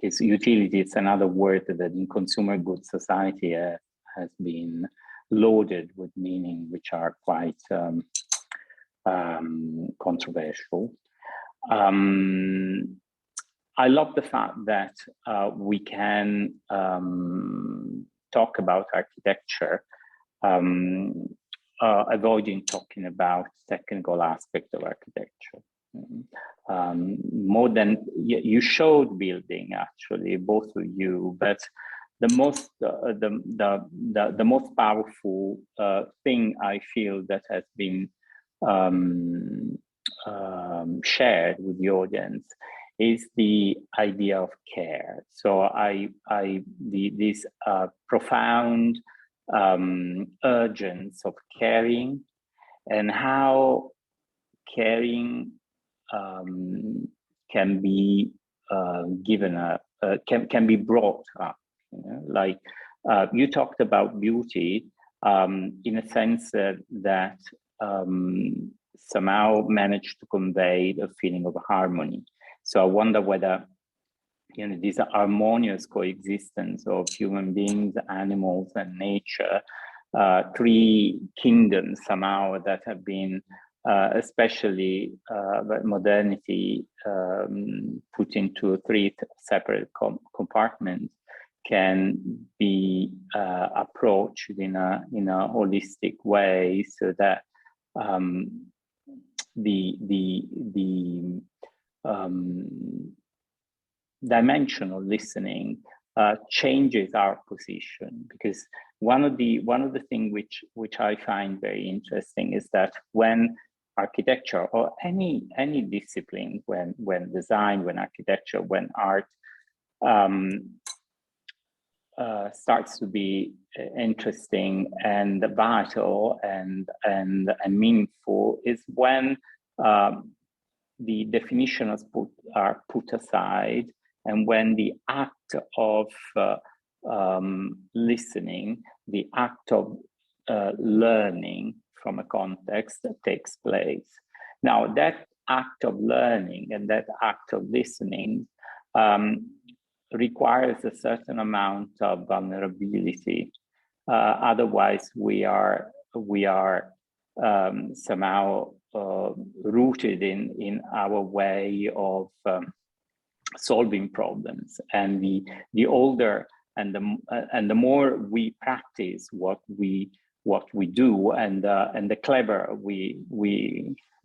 Because utility is another word that in consumer goods society has been loaded with meaning which are quite controversial. I love the fact that we can talk about architecture, avoiding talking about technical aspects of architecture. More than you showed building, actually, both of you, but the most powerful thing I feel that has been shared with the audience is the idea of care. So this profound urgence of caring, and how caring can be given can be brought up. You know? Like you talked about beauty in a sense that somehow managed to convey the feeling of harmony. So I wonder whether, you know, this harmonious coexistence of human beings, animals, and nature, three kingdoms somehow that have been, especially modernity, put into three separate compartments, can be approached in a holistic way, so that the dimension of listening changes our position. Because one of the things which I find very interesting is that when architecture, or any discipline, when design, when architecture, when art starts to be interesting and vital and meaningful, is when the definitions are put aside, and when the act of listening, the act of learning from a context takes place. Now, that act of learning and that act of listening requires a certain amount of vulnerability. Otherwise, we are somehow rooted in our way of solving problems. And the older and the more we practice what we do, and the clever we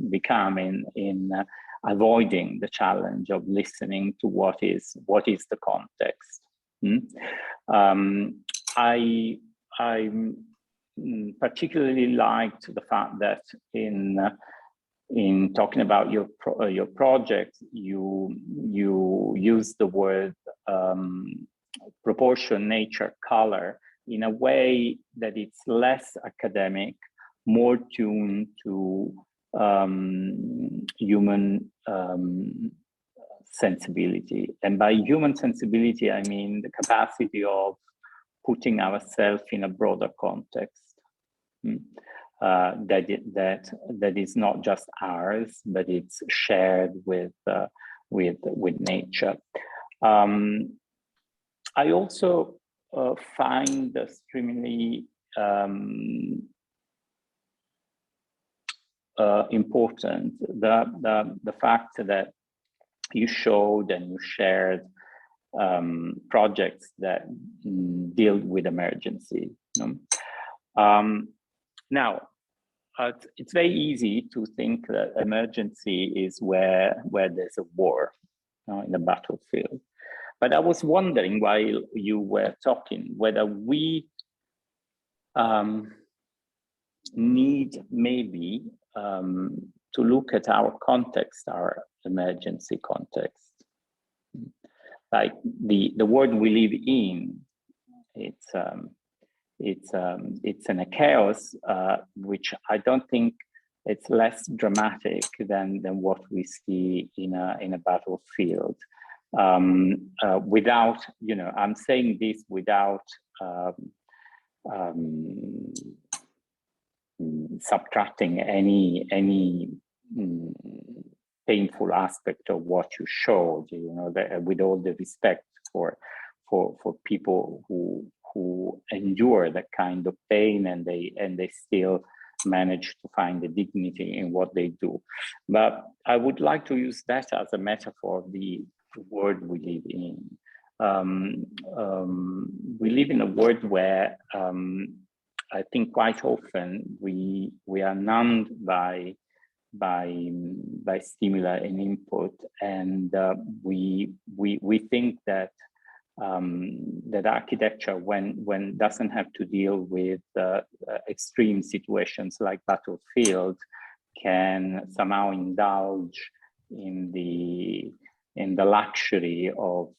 become in avoiding the challenge of listening to what is the context. I particularly liked the fact that in talking about your project, you use the word proportion, nature, color in a way that it's less academic, more tuned to human sensibility. And by human sensibility, I mean the capacity of putting ourselves in a broader context. that is not just ours, but it's shared with nature. I also find extremely important the fact that you showed and you shared projects that deal with emergency. Now, it's very easy to think that emergency is where there's a war in the battlefield. But I was wondering while you were talking whether we need maybe to look at our context, our emergency context. Like the world we live in, it's in a chaos, which I don't think it's less dramatic than what we see in a battlefield. Without, I'm saying this without subtracting any painful aspect of what you showed, with all the respect for people who endure that kind of pain and they still manage to find the dignity in what they do. But I would like to use that as a metaphor of the world we live in. We live in a world where I think quite often we are numbed by stimuli and input, and we think that that architecture, when doesn't have to deal with extreme situations like battlefield, can somehow indulge in the luxury of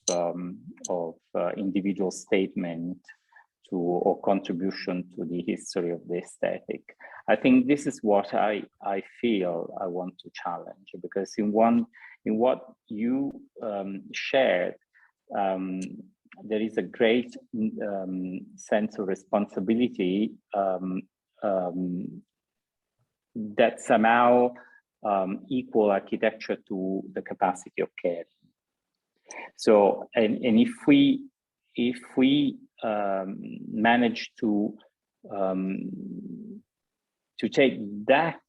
individual statement or contribution to the history of the aesthetic. I think this is what I feel I want to challenge, because in what you shared, there is a great sense of responsibility that somehow equal architecture to the capacity of caring. So, and if we manage to take that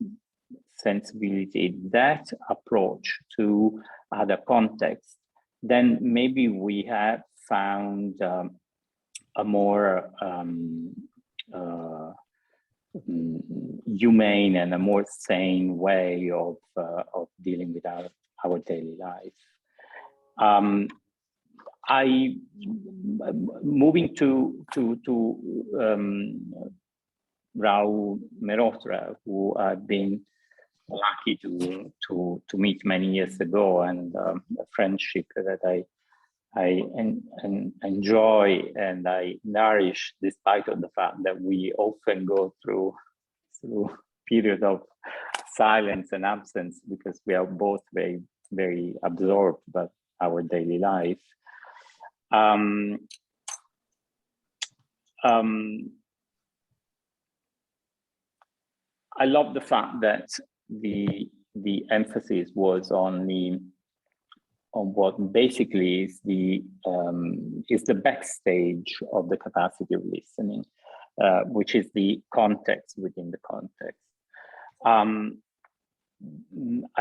sensibility, that approach to other contexts, then maybe we have found a more humane and a more sane way of dealing with our daily life. Moving to Raul Mehrotra, who I've been lucky to meet many years ago, and a friendship that I enjoy and I nourish, despite of the fact that we often go through period of silence and absence because we are both very, very absorbed by our daily life. I love the fact that the emphasis was on what basically is the backstage of the capacity of listening, which is the context within the context. I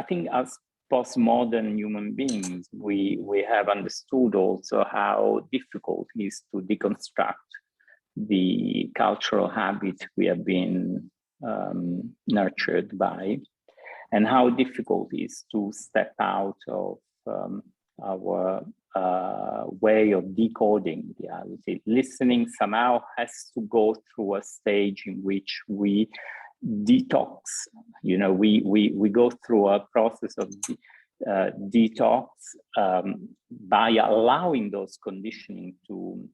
think as postmodern human beings, we have understood also how difficult it is to deconstruct the cultural habits we have been nurtured by, and how difficult it is to step out of our way of decoding reality. Listening somehow has to go through a stage in which we detox. We go through a process of detox by allowing those conditioning to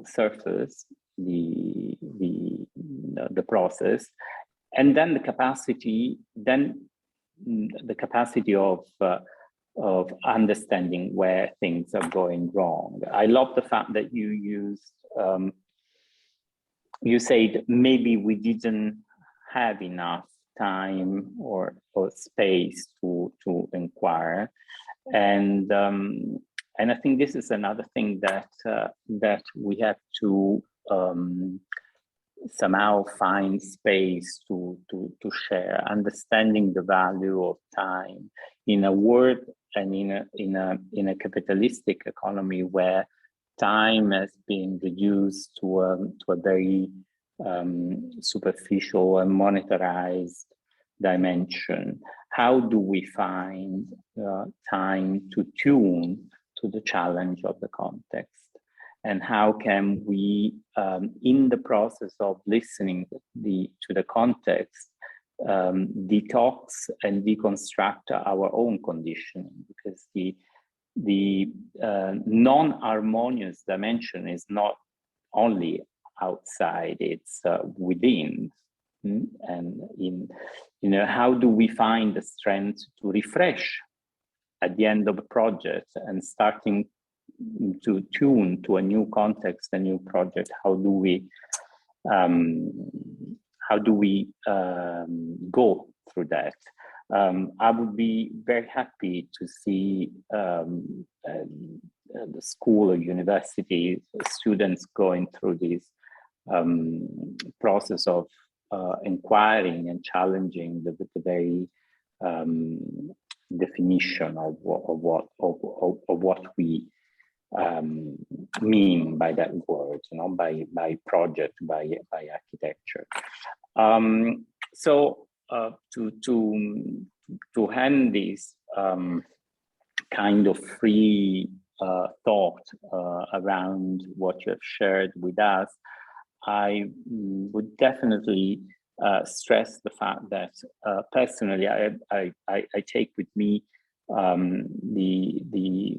surface the process, and then the capacity of understanding where things are going wrong. I love the fact that you used you said maybe we didn't have enough time or space to inquire, and I think this is another thing that we have to somehow find space to share, understanding the value of time in a world and in a capitalistic economy where time has been reduced to a very superficial and monetarized dimension. How do we find time to tune to the challenge of the context? And how can we, in the process of listening to the context, detox and deconstruct our own conditioning? Because the non-harmonious dimension is not only outside, it's within. And how do we find the strength to refresh at the end of a project and starting to tune to a new context, a new project? How do we go through that? I would be very happy to see the school or university students going through this process of inquiring and challenging the very definition of what we mean by that word, by project, by architecture. So to hand this kind of free thought around what you have shared with us, I would definitely stress the fact that personally, I take with me the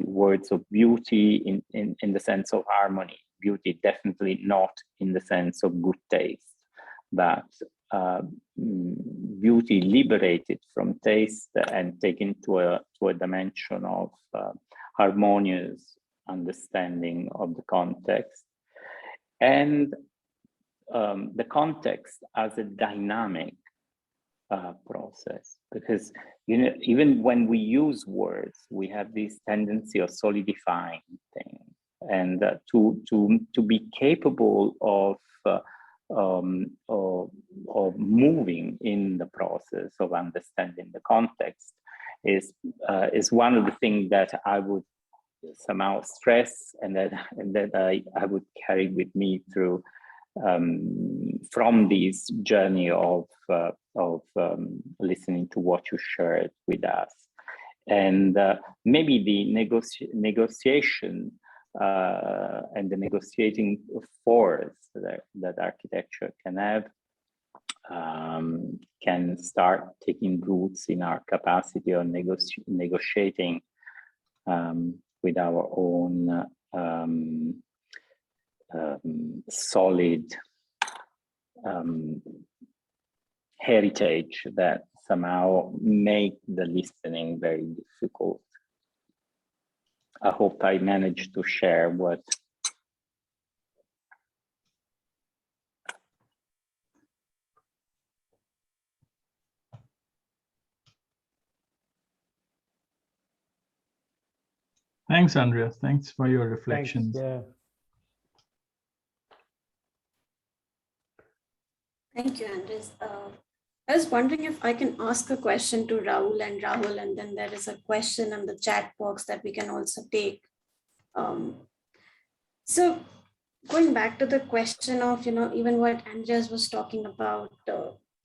words of beauty in the sense of harmony. Beauty definitely not in the sense of good taste, but beauty liberated from taste and taken to a dimension of harmonious understanding of the context. And the context as a dynamic process, because even when we use words, we have this tendency of solidifying things, and to be capable of moving in the process of understanding the context is one of the things that I would somehow stress, and that I would carry with me through from this journey of listening to what you shared with us. And maybe the negotiation and the negotiating force that architecture can have can start taking roots in our capacity of negotiating with our own solid heritage that somehow make the listening very difficult. I hope I managed to share what. Thanks, Andrea. Thanks for your reflections. Thanks, Thank you, Andres. I was wondering if I can ask a question to Raul and Rahul, and then there is a question in the chat box that we can also take. So going back to the question of, even what Andres was talking about,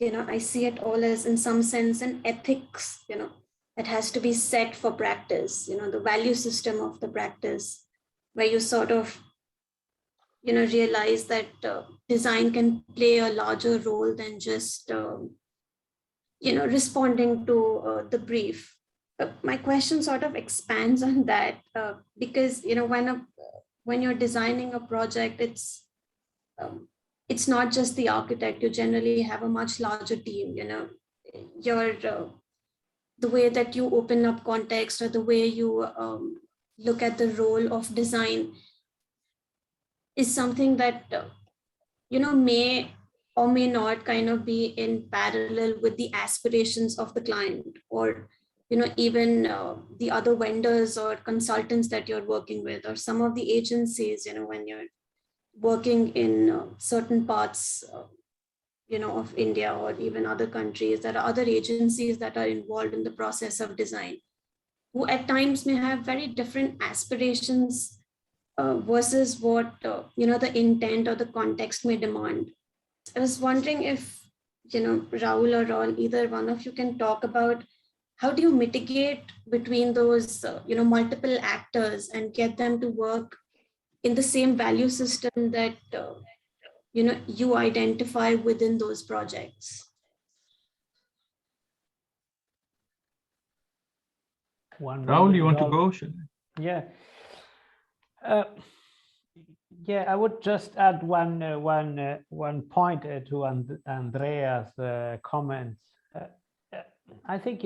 I see it all as in some sense an ethics, that has to be set for practice, the value system of the practice, where you sort of realize that design can play a larger role than just, responding to the brief. My question sort of expands on that because, when you're designing a project, it's not just the architect. You generally have a much larger team. The way that you open up context, or the way you look at the role of design, is something that may or may not kind of be in parallel with the aspirations of the client, or even the other vendors or consultants that you're working with, or some of the agencies, when you're working in certain parts of India or even other countries. There are other agencies that are involved in the process of design, who at times may have very different aspirations versus what the intent or the context may demand. I was wondering if Rahul or Raul, either one of you can talk about how do you mitigate between those multiple actors and get them to work in the same value system that you identify within those projects. Raul, you want to go? Yeah. Yeah, I would just add one point to Andrea's comments. I think,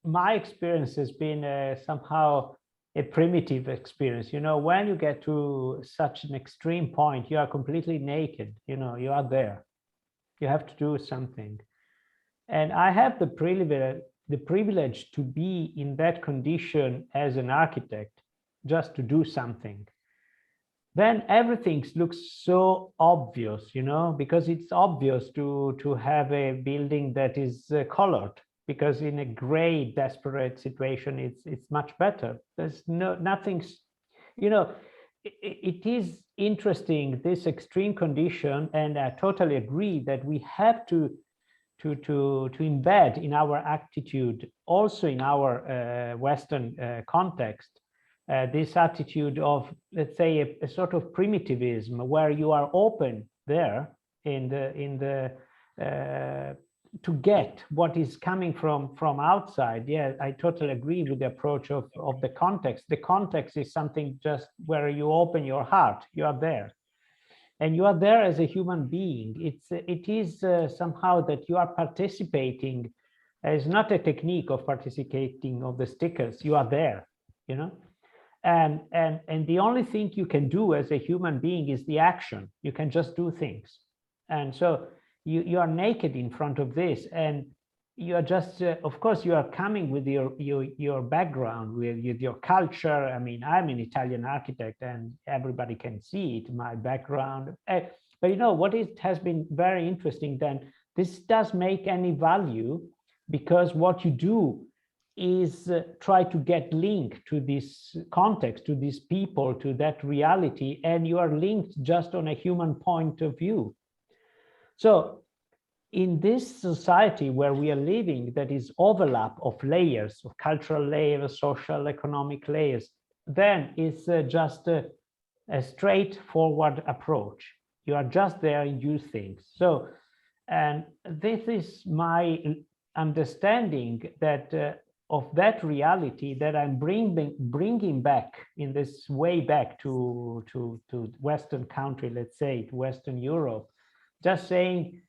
my experience has been somehow a primitive experience. When you get to such an extreme point, you are completely naked, you are there. You have to do something. And I have the privilege to be in that condition as an architect, just to do something. Then everything looks so obvious, because it's obvious to have a building that is colored, because in a gray, desperate situation, it's much better. There's nothing, it is interesting, this extreme condition, and I totally agree that we have to embed in our attitude, also in our Western context, this attitude of, let's say, a sort of primitivism, where you are open there to get what is coming from outside. Yeah, I totally agree with the approach of the context. The context is something just where you open your heart, you are there. And you are there as a human being. It is somehow that you are participating. It's not a technique of participating of the stickers. You are there, And the only thing you can do as a human being is the action. You can just do things. And so you are naked in front of this, and you are just, of course, you are coming with your background, with your culture. I mean, I'm an Italian architect, and everybody can see it, my background. But what has been very interesting then, this does make any value, because what you do is try to get linked to this context, to these people, to that reality, and you are linked just on a human point of view. So in this society where we are living, that is overlap of layers, of cultural layers, social, economic layers, then it's just a straightforward approach. You are just there and do things. So, and this is my understanding that of that reality that I'm bringing back in this way back to Western country, let's say, to Western Europe, just saying,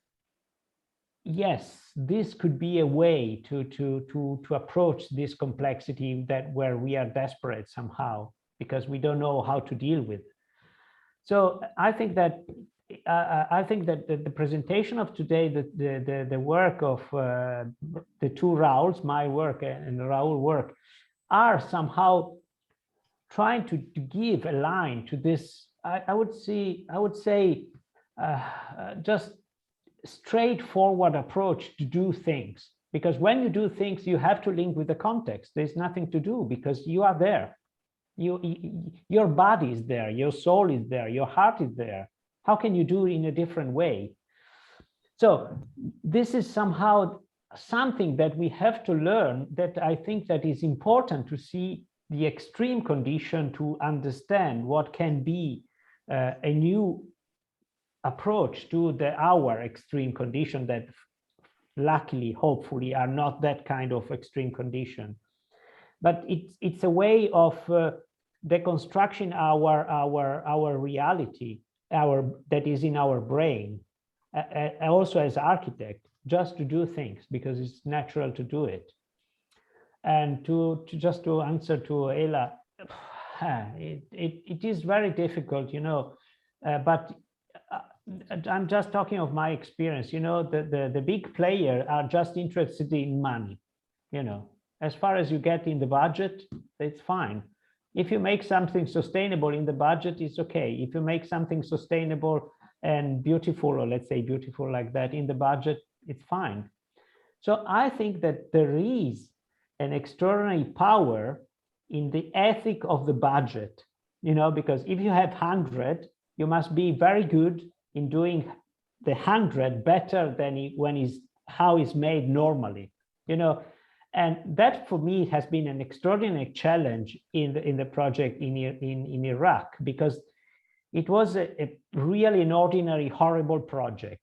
yes, this could be a way to approach this complexity that where we are desperate somehow because we don't know how to deal with. So I think that the presentation of today, the work of the two Rauls, my work and Raul work, are somehow trying to give a line to this. I would say just straightforward approach to do things, because when you do things, you have to link with the context. There's nothing to do because you are there. Your body is there, your soul is there, your heart is there. How can you do it in a different way? So this is somehow something that we have to learn, that I think that is important to see the extreme condition, to understand what can be a new approach to our extreme condition that luckily, hopefully, are not that kind of extreme condition. But it's a way of deconstructing our reality, that is in our brain, also as architect, just to do things because it's natural to do it. And to answer to Ella, it is very difficult, but I'm just talking of my experience. You know, the big players are just interested in money. You know, as far as you get in the budget, it's fine. If you make something sustainable in the budget, it's okay. If you make something sustainable and beautiful, or let's say beautiful like that in the budget, it's fine. So I think that there is an extraordinary power in the ethic of the budget, you know, because if you have 100, you must be very good in doing the 100 better than how it's made normally, you know. And that for me has been an extraordinary challenge in the project in Iraq, because it was a really an ordinary, horrible project.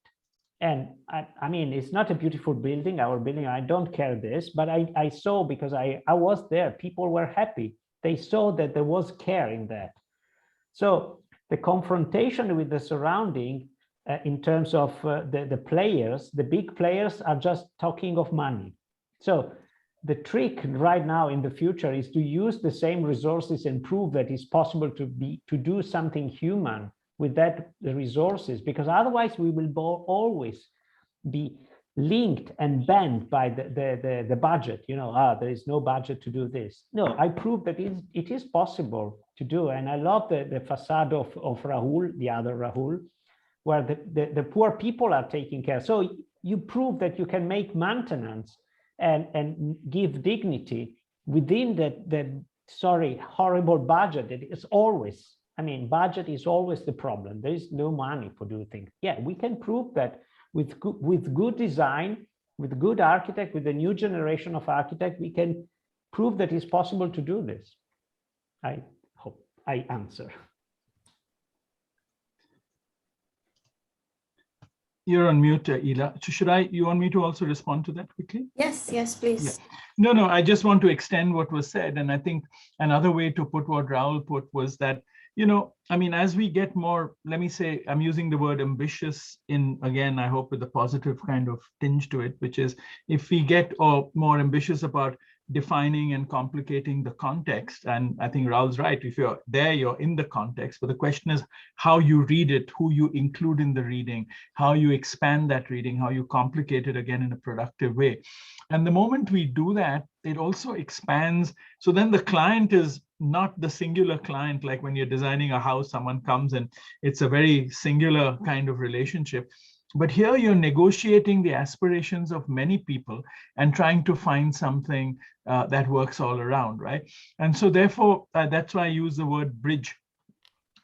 And I mean, it's not a beautiful building, our building, I don't care this, but I saw, because I was there, people were happy. They saw that there was care in that. So the confrontation with the surrounding in terms of the players, the big players are just talking of money. So the trick right now in the future is to use the same resources and prove that it's possible to do something human with that resources, because otherwise we will always be linked and banned by the budget. You know, there is no budget to do this. No, I proved that it is possible to do. And I love the facade of Rahul, the other Rahul, where the poor people are taken care of. So you prove that you can make maintenance and give dignity within that horrible budget. It is always, I mean, budget is always the problem. There is no money for doing things. Yeah, we can prove that with good design, with good architect, with the new generation of architect, we can prove that it's possible to do this. I hope I answer. You're on mute, Ila. You want me to also respond to that quickly? Yes, please. Yeah. No, I just want to extend what was said. And I think another way to put what Raul put was that, you know, I mean, as we get more, let me say, I'm using the word ambitious again, I hope with a positive kind of tinge to it, which is if we get more ambitious about defining and complicating the context. And I think Raul's right. If you're there, you're in the context. But the question is how you read it, who you include in the reading, how you expand that reading, how you complicate it again in a productive way. And the moment we do that, it also expands. So then the client is not the singular client, like when you're designing a house, someone comes and it's a very singular kind of relationship. But here you're negotiating the aspirations of many people and trying to find something that works all around, right? And so therefore, that's why I use the word bridge.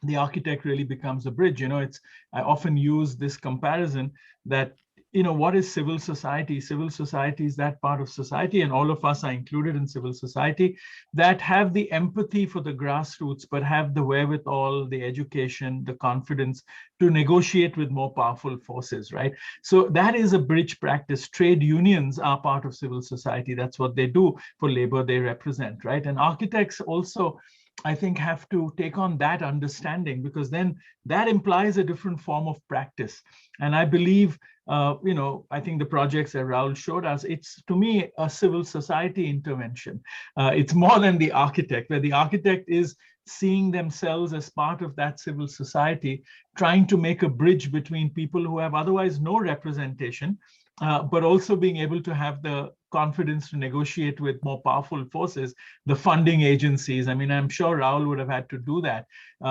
The architect really becomes a bridge. You know, I often use this comparison that, you know, what is civil society? Civil society is that part of society, and all of us are included in civil society, that have the empathy for the grassroots, but have the wherewithal, the education, the confidence to negotiate with more powerful forces, right? So that is a bridge practice. Trade unions are part of civil society. That's what they do for labor they represent, right? And architects also, I think, have to take on that understanding, because then that implies a different form of practice. And I believe, you know, I think the projects that Raul showed us, it's, to me, a civil society intervention. It's more than the architect, where the architect is seeing themselves as part of that civil society, trying to make a bridge between people who have otherwise no representation, but also being able to have the confidence to negotiate with more powerful forces, the funding agencies. I mean, I'm sure Raul would have had to do that.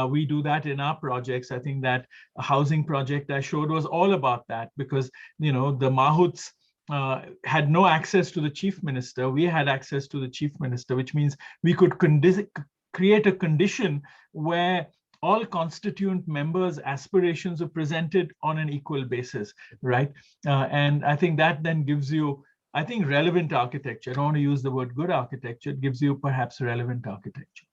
We do that in our projects. I think that housing project I showed was all about that, because, you know, the Mahuts had no access to the chief minister. We had access to the chief minister, which means we could create a condition where all constituent members' aspirations are presented on an equal basis, right? And I think that then gives you, I think, relevant architecture. I don't want to use the word good architecture. It gives you perhaps relevant architecture.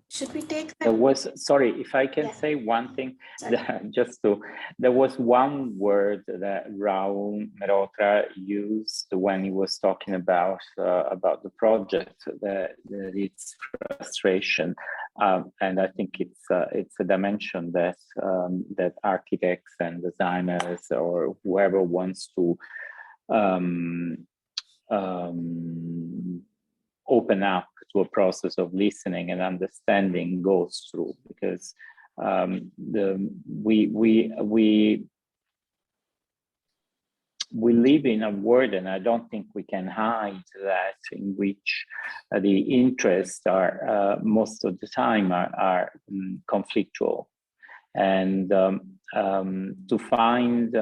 Should we take that? There was, sorry, if I can say one thing, there was one word that Raul Mehrotra used when he was talking about the project, that it's frustration. And I think it's a dimension that that architects and designers or whoever wants to open up to a process of listening and understanding goes through, because we live in a world, and I don't think we can hide that, in which the interests are most of the time are conflictual, and to find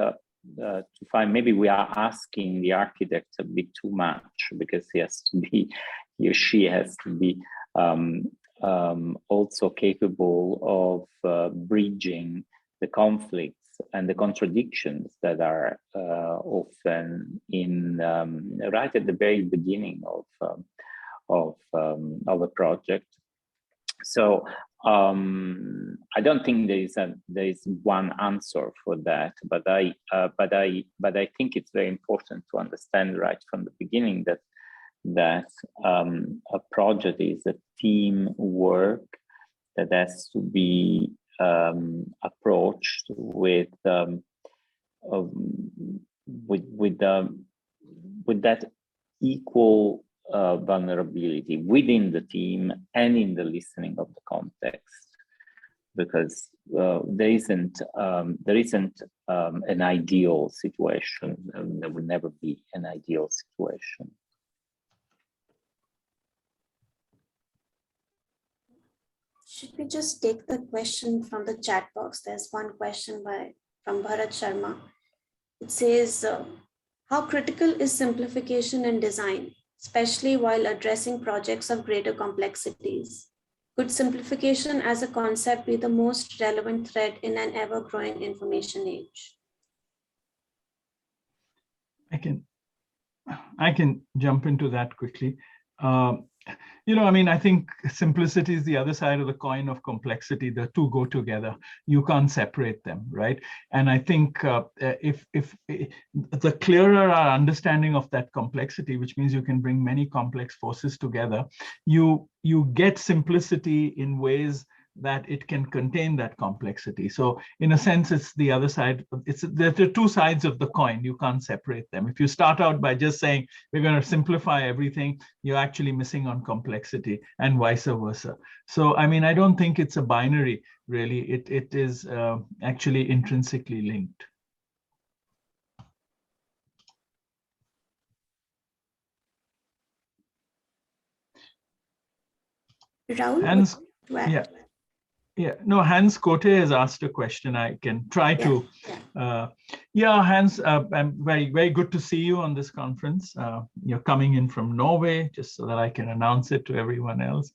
maybe we are asking the architect a bit too much, because he or she has to be also capable of bridging the conflicts and the contradictions that are often in right at the very beginning of a project. So I don't think there is one answer for that, but I think it's very important to understand right from the beginning that a project is a team work that has to be approached with that equal vulnerability within the team and in the listening of the context, because there isn't an ideal situation. There will never be an ideal situation. Should we just take the question from the chat box? There's one question from Bharat Sharma. It says, how critical is simplification in design, especially while addressing projects of greater complexities? Could simplification as a concept be the most relevant thread in an ever-growing information age? I can jump into that quickly. I mean, I think simplicity is the other side of the coin of complexity. The two go together. You can't separate them, right? And I think if the clearer our understanding of that complexity, which means you can bring many complex forces together, you get simplicity in ways that it can contain that complexity. So in a sense, it's the other side. There are two sides of the coin. You can't separate them. If you start out by just saying, we're going to simplify everything, you're actually missing on complexity, and vice versa. So, I mean, I don't think it's a binary, really. It is actually intrinsically linked. Raul? Hans Kote has asked a question. I can try to. Hans, I'm very, very good to see you on this conference. You're coming in from Norway, just so that I can announce it to everyone else.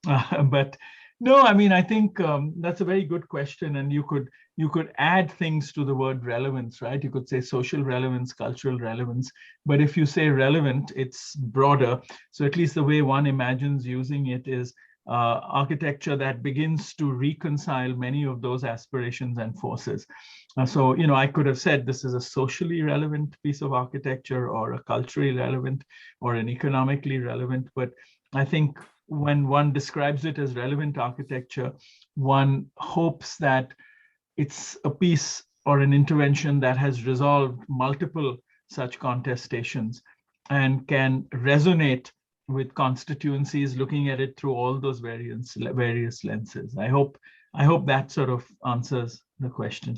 But no, I mean, I think that's a very good question, and you could add things to the word relevance, right? You could say social relevance, cultural relevance, but if you say relevant, it's broader. So at least the way one imagines using it is architecture that begins to reconcile many of those aspirations and forces. So, I could have said this is a socially relevant piece of architecture, or a culturally relevant, or an economically relevant. But I think when one describes it as relevant architecture, one hopes that it's a piece or an intervention that has resolved multiple such contestations and can resonate with constituencies looking at it through all those various lenses. I hope that sort of answers the question.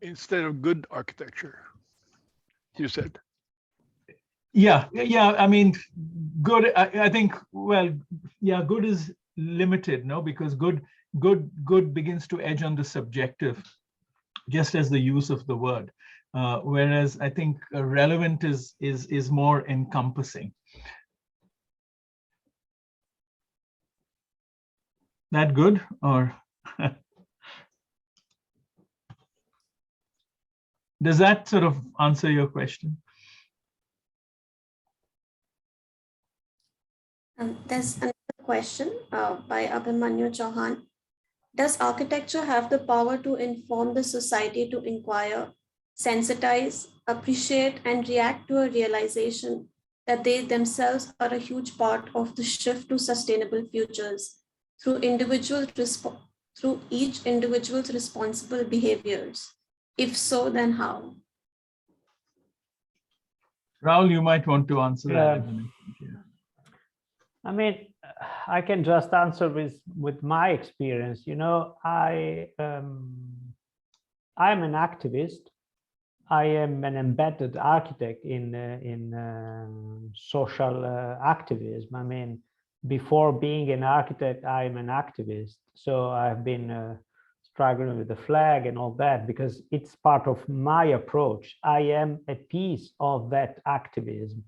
Instead of good architecture, you said. Yeah. I mean, good. I think. Well, yeah. Good is limited, no, because good begins to edge on the subjective, just as the use of the word. Whereas I think relevant is more encompassing. That good, or does that sort of answer your question? There's another question by Abhimanyu Chauhan. Does architecture have the power to inform the society to inquire, sensitize, appreciate, and react to a realization that they themselves are a huge part of the shift to sustainable futures through each individual's responsible behaviors? If so, then how? Raul, you might want to answer that. I mean, I can just answer with my experience. You know, I am an activist. I am an embedded architect in social activism. I mean, before being an architect, I'm an activist. So I've been struggling with the flag and all that because it's part of my approach. I am a piece of that activism.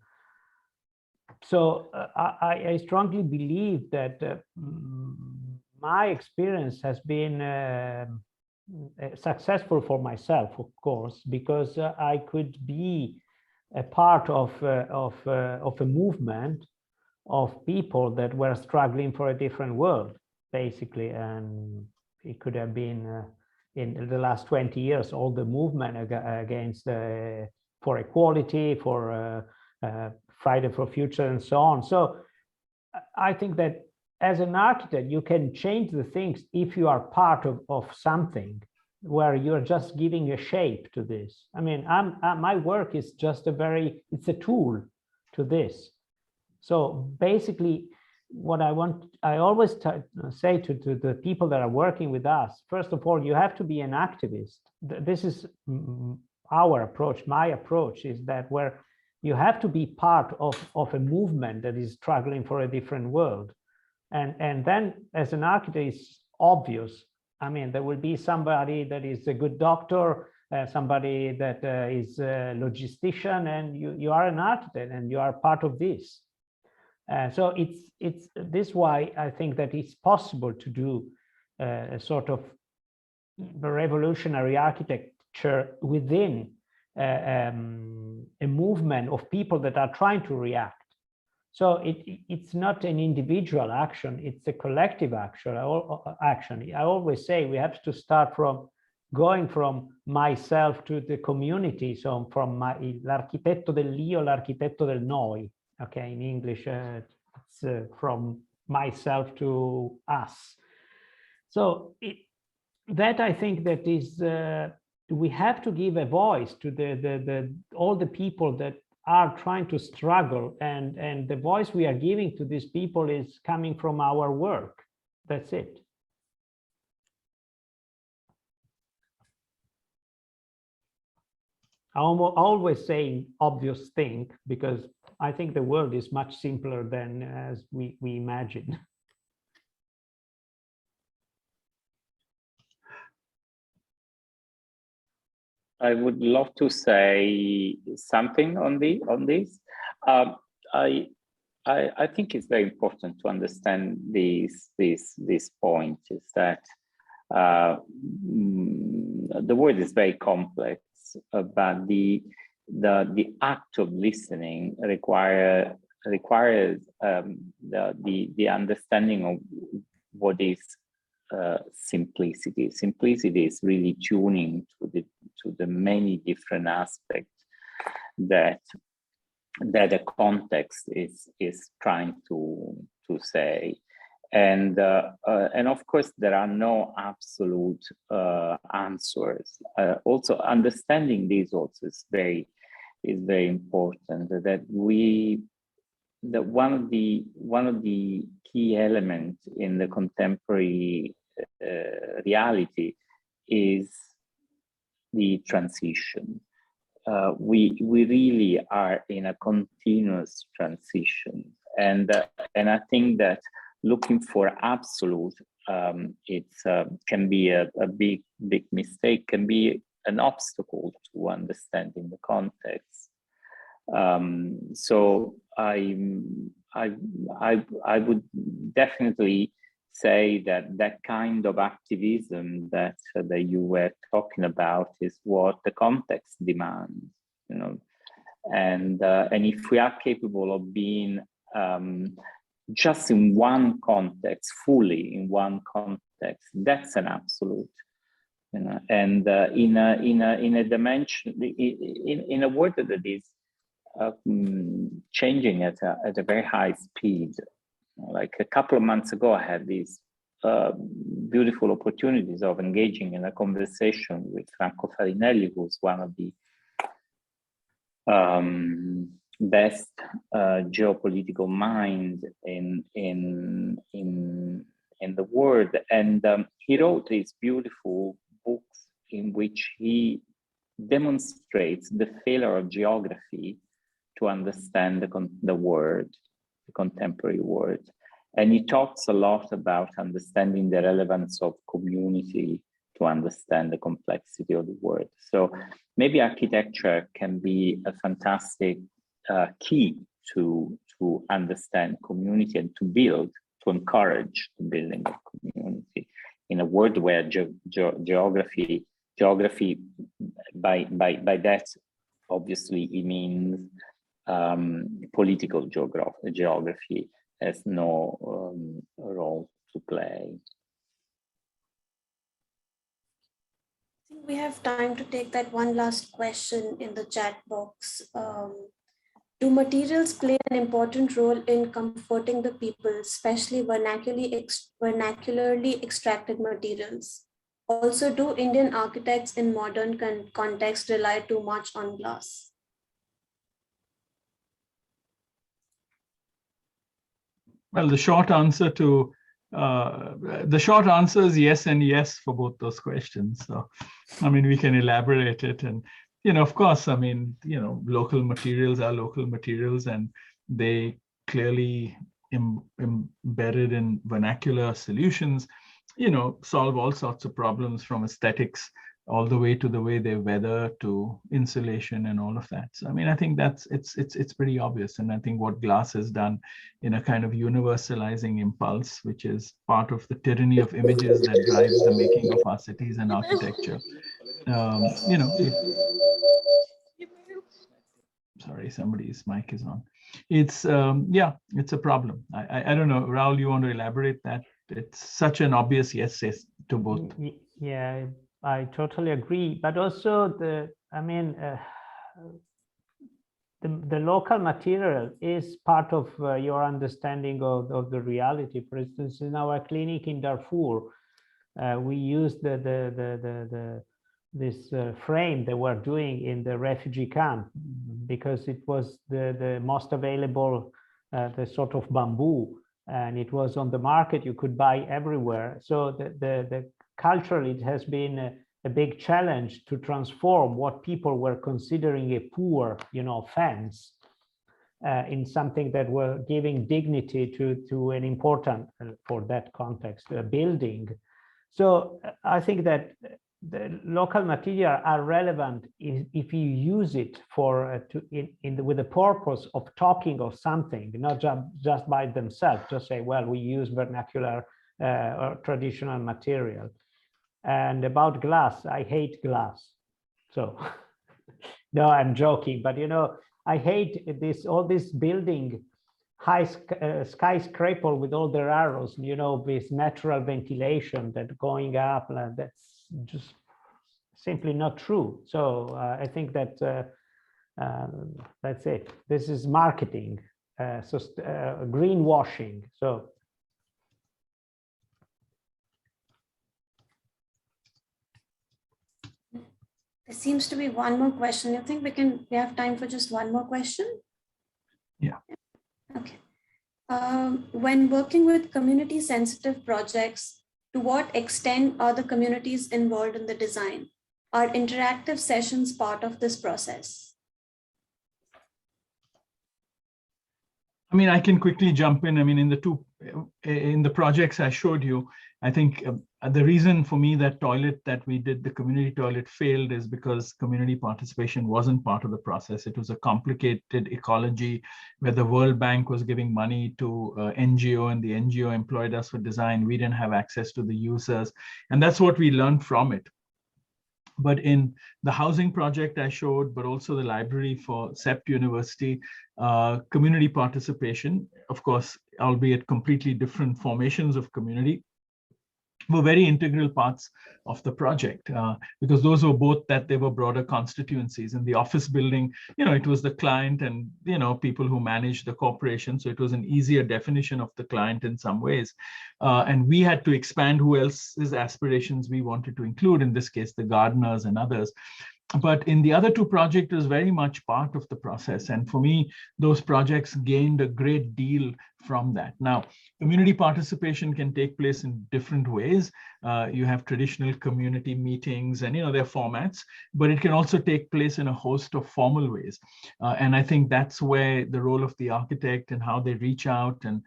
So I strongly believe that my experience has been successful for myself, of course, because I could be a part of a movement of people that were struggling for a different world, basically. And it could have been in the last 20 years, all the movement against for equality, for Friday for Future, and so on. So I think that as an architect, you can change the things if you are part of something where you're just giving a shape to this. I mean, my work is just it's a tool to this. So basically, what I always say to the people that are working with us, first of all, you have to be an activist. This is our approach. My approach is that where you have to be part of a movement that is struggling for a different world. And then as an architect, it's obvious. I mean, there will be somebody that is a good doctor, somebody that is a logistician, and you are an architect and you are part of this. So it's this why I think that it's possible to do a sort of revolutionary architecture within a movement of people that are trying to react. So it's not an individual action, it's a collective action. I always say we have to start from going from myself to the community. So from l'architetto dell'io, l'architetto del noi. Okay, in English, it's from myself to us. So that I think that is, we have to give a voice to all the people that are trying to struggle, and the voice we are giving to these people is coming from our work. That's it. I'm always saying obvious thing because I think the world is much simpler than as we imagine. I would love to say something on this. I think it's very important to understand this point is that the word is very complex, but the act of listening requires the understanding of what is simplicity. Simplicity is really tuning to the many different aspects that a context is trying to say, and of course there are no absolute answers. Also, understanding this also is very important. That one of the key elements in the contemporary reality is the transition. We really are in a continuous transition, and I think that looking for absolute, can be a big mistake, can be an obstacle to understanding the context. So I would definitely say that kind of activism that you were talking about is what the context demands, you know, and if we are capable of being just in one context, fully in one context, that's an absolute, you know, and in a dimension, in a world that is changing at a very high speed. Like a couple of months ago, I had these beautiful opportunities of engaging in a conversation with Franco Farinelli, who's one of the best geopolitical mind in the world, and he wrote these beautiful books in which he demonstrates the failure of geography to understand the world, the contemporary world. And he talks a lot about understanding the relevance of community to understand the complexity of the world. So maybe architecture can be a fantastic key to understand community and to build, to encourage the building of community in a world where geography by that obviously it means political geography has no role to play. I think we have time to take that one last question in the chat box. Do materials play an important role in comforting the people, especially vernacularly extracted materials? Also, do Indian architects in modern context rely too much on glass? Well, the short answer is yes and yes for both those questions. So, I mean, we can elaborate it, and of course, I mean, local materials are local materials, and they clearly embedded in vernacular solutions, solve all sorts of problems from aesthetics all the way to the way they weather to insulation and all of that. So I mean, I think it's pretty obvious. And I think what glass has done in a kind of universalizing impulse, which is part of the tyranny of images that drives the making of our cities and architecture. Sorry, somebody's mic is on. It's it's a problem. I don't know, Raul, you want to elaborate that? It's such an obvious yes to both. Yeah, I totally agree. But also the local material is part of your understanding of the reality. For instance, in our clinic in Darfur, we used this frame they were doing in the refugee camp because it was the most available, the sort of bamboo, and it was on the market, you could buy everywhere. So the culturally, it has been a big challenge to transform what people were considering a poor, fence in something that were giving dignity to an important, for that context, a building. So I think that the local material are relevant if you use it for with the purpose of talking of something, not just by themselves. Just say, well, we use vernacular or traditional material. And about glass, I hate glass. So no, I'm joking, but I hate all this building high skyscraper with all their arrows, with natural ventilation that going up, that's just simply not true. So I think that that's it. This is marketing, greenwashing. So there seems to be one more question. You think we have time for just one more question? Yeah. Okay. When working with community sensitive projects, to what extent are the communities involved in the design? Are interactive sessions part of this process? I mean, I can quickly jump in. I mean, in the projects I showed you, I think the reason for me that we did, the community toilet, failed is because community participation wasn't part of the process. It was a complicated ecology where the World Bank was giving money to NGO, and the NGO employed us for design. We didn't have access to the users, and that's what we learned from it. But in the housing project I showed, but also the library for CEPT University, community participation, of course, albeit completely different formations of community, were very integral parts of the project, because those were both that they were broader constituencies. In the office building, it was the client and, people who managed the corporation. So it was an easier definition of the client in some ways. And we had to expand who else's aspirations we wanted to include, in this case, the gardeners and others. But in the other two projects, it was very much part of the process. And for me, those projects gained a great deal from that. Now, community participation can take place in different ways. You have traditional community meetings and, their formats, but it can also take place in a host of formal ways. And I think that's where the role of the architect and how they reach out and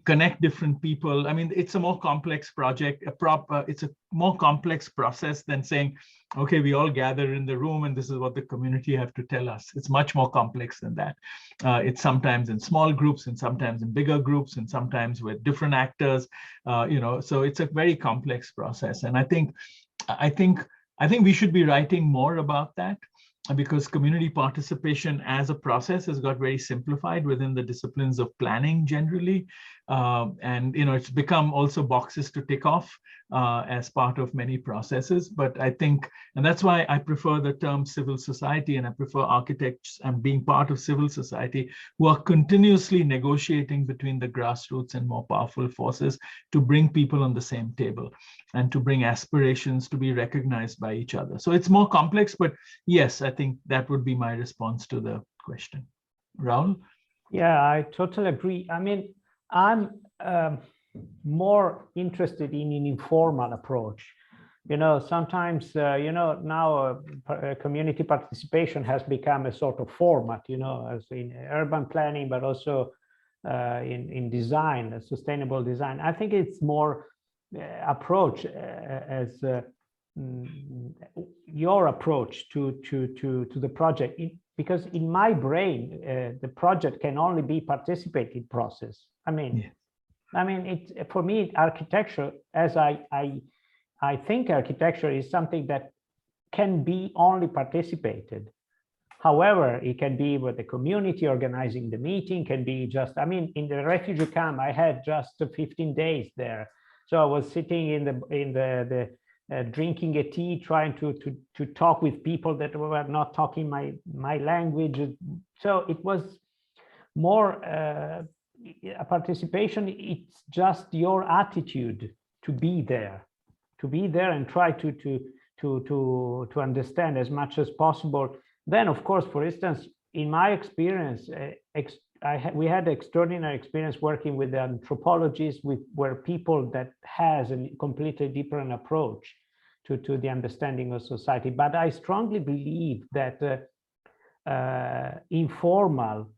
connect different people. I mean, it's a more complex project, it's a more complex process than saying, okay, we all gather in the room and this is what the community have to tell us. It's much more complex than that. It's sometimes in small groups and sometimes in bigger groups and sometimes with different actors, so it's a very complex process. And I think we should be writing more about that, because community participation as a process has got very simplified within the disciplines of planning generally. And it's become also boxes to tick off as part of many processes. But I think, and that's why I prefer the term civil society, and I prefer architects and being part of civil society who are continuously negotiating between the grassroots and more powerful forces to bring people on the same table and to bring aspirations to be recognized by each other. So it's more complex, but yes, I think that would be my response to the question. Raul? Yeah, I totally agree. I mean, I'm more interested in an informal approach. Sometimes, now community participation has become a sort of format, as in urban planning, but also in design, sustainable design. I think it's more approach as your approach to the project, because in my brain, the project can only be participated process. I mean, it for me, architecture, as I think architecture is something that can be only participated. However, it can be with the community organizing the meeting, can be just, I mean, in the refugee camp, I had just 15 days there. So I was sitting in the drinking a tea, trying to talk with people that were not talking my language. So it was more a participation. It's just your attitude to be there and try to understand as much as possible. Then, of course, for instance, in my experience, we had extraordinary experience working with anthropologists, where people that has a completely different approach to the understanding of society. But I strongly believe that informal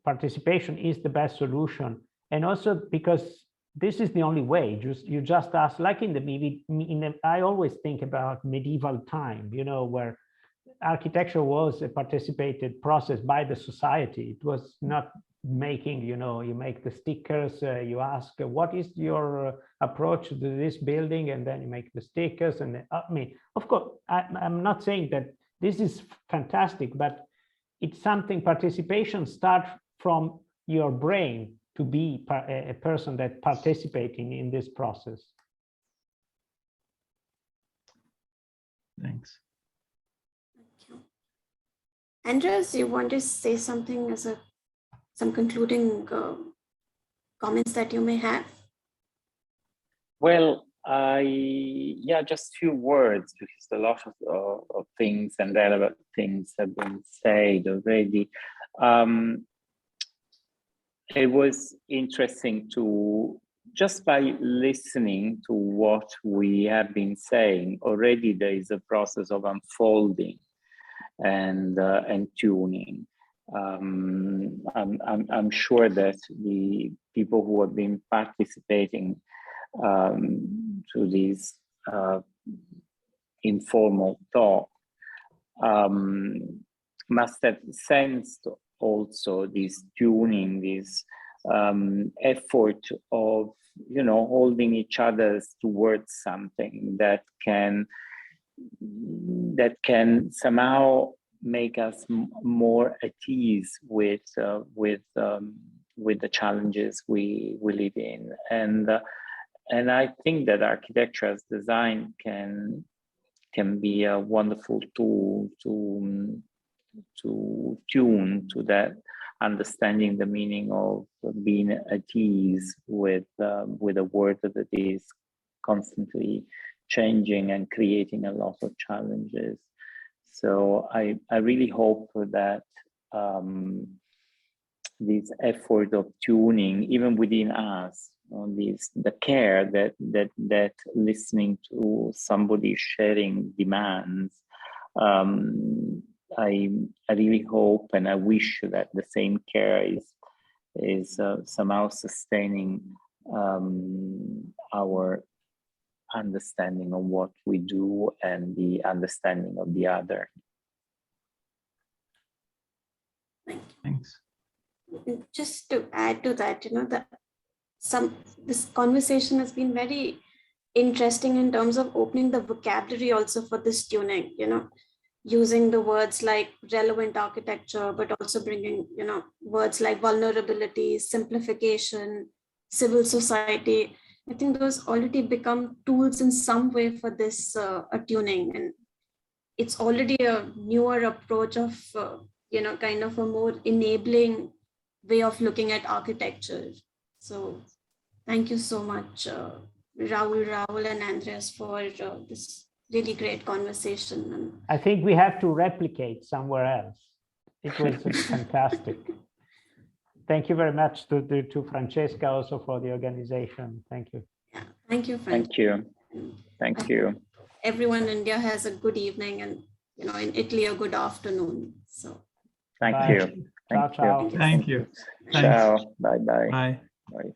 participation is the best solution, and also because this is the only way. You just ask, like in the I always think about medieval time, where architecture was a participated process by the society. It was not making, you make the stickers, you ask, what is your approach to this building? And then you make the stickers. And I mean, of course, I'm not saying that this is fantastic, but it's something, participation starts from your brain to be a person that participating in this process. Thanks. Andrea, do you want to say something as some concluding comments that you may have? Well, just few words, because a lot of things and relevant things have been said already. It was interesting to, just by listening to what we have been saying, already there is a process of unfolding and tuning. I'm sure that the people who have been participating to this informal talk must have sensed also this tuning, this effort of holding each other towards something that can somehow make us more at ease with the challenges we live in, and I think that architecture as design can be a wonderful tool to tune to that, understanding the meaning of being at ease with a word that is constantly changing and creating a lot of challenges. So I really hope that this effort of tuning, even within us, the care that listening to somebody sharing demands. I really hope and I wish that the same care is somehow sustaining our understanding of what we do and the understanding of the other. Thanks. Just to add to that, you know, this conversation has been very interesting in terms of opening the vocabulary also for this tuning, you know, using the words like relevant architecture, but also bringing, you know, words like vulnerability, simplification, civil society. I think those already become tools in some way for this tuning, and it's already a newer approach of, you know, kind of a more enabling way of looking at architecture. So thank you so much, Rahul and Andreas, for this really great conversation. And I think we have to replicate somewhere else. It was fantastic. Thank you very much to Francesca also for the organization. Thank you. yeah, thank you, Thank you. Thank you. Everyone in India has a good evening, and, you know, in Italy a good afternoon. So Thank Bye. you. Ciao, ciao. Thank you. Ciao. Bye bye. Bye. Bye.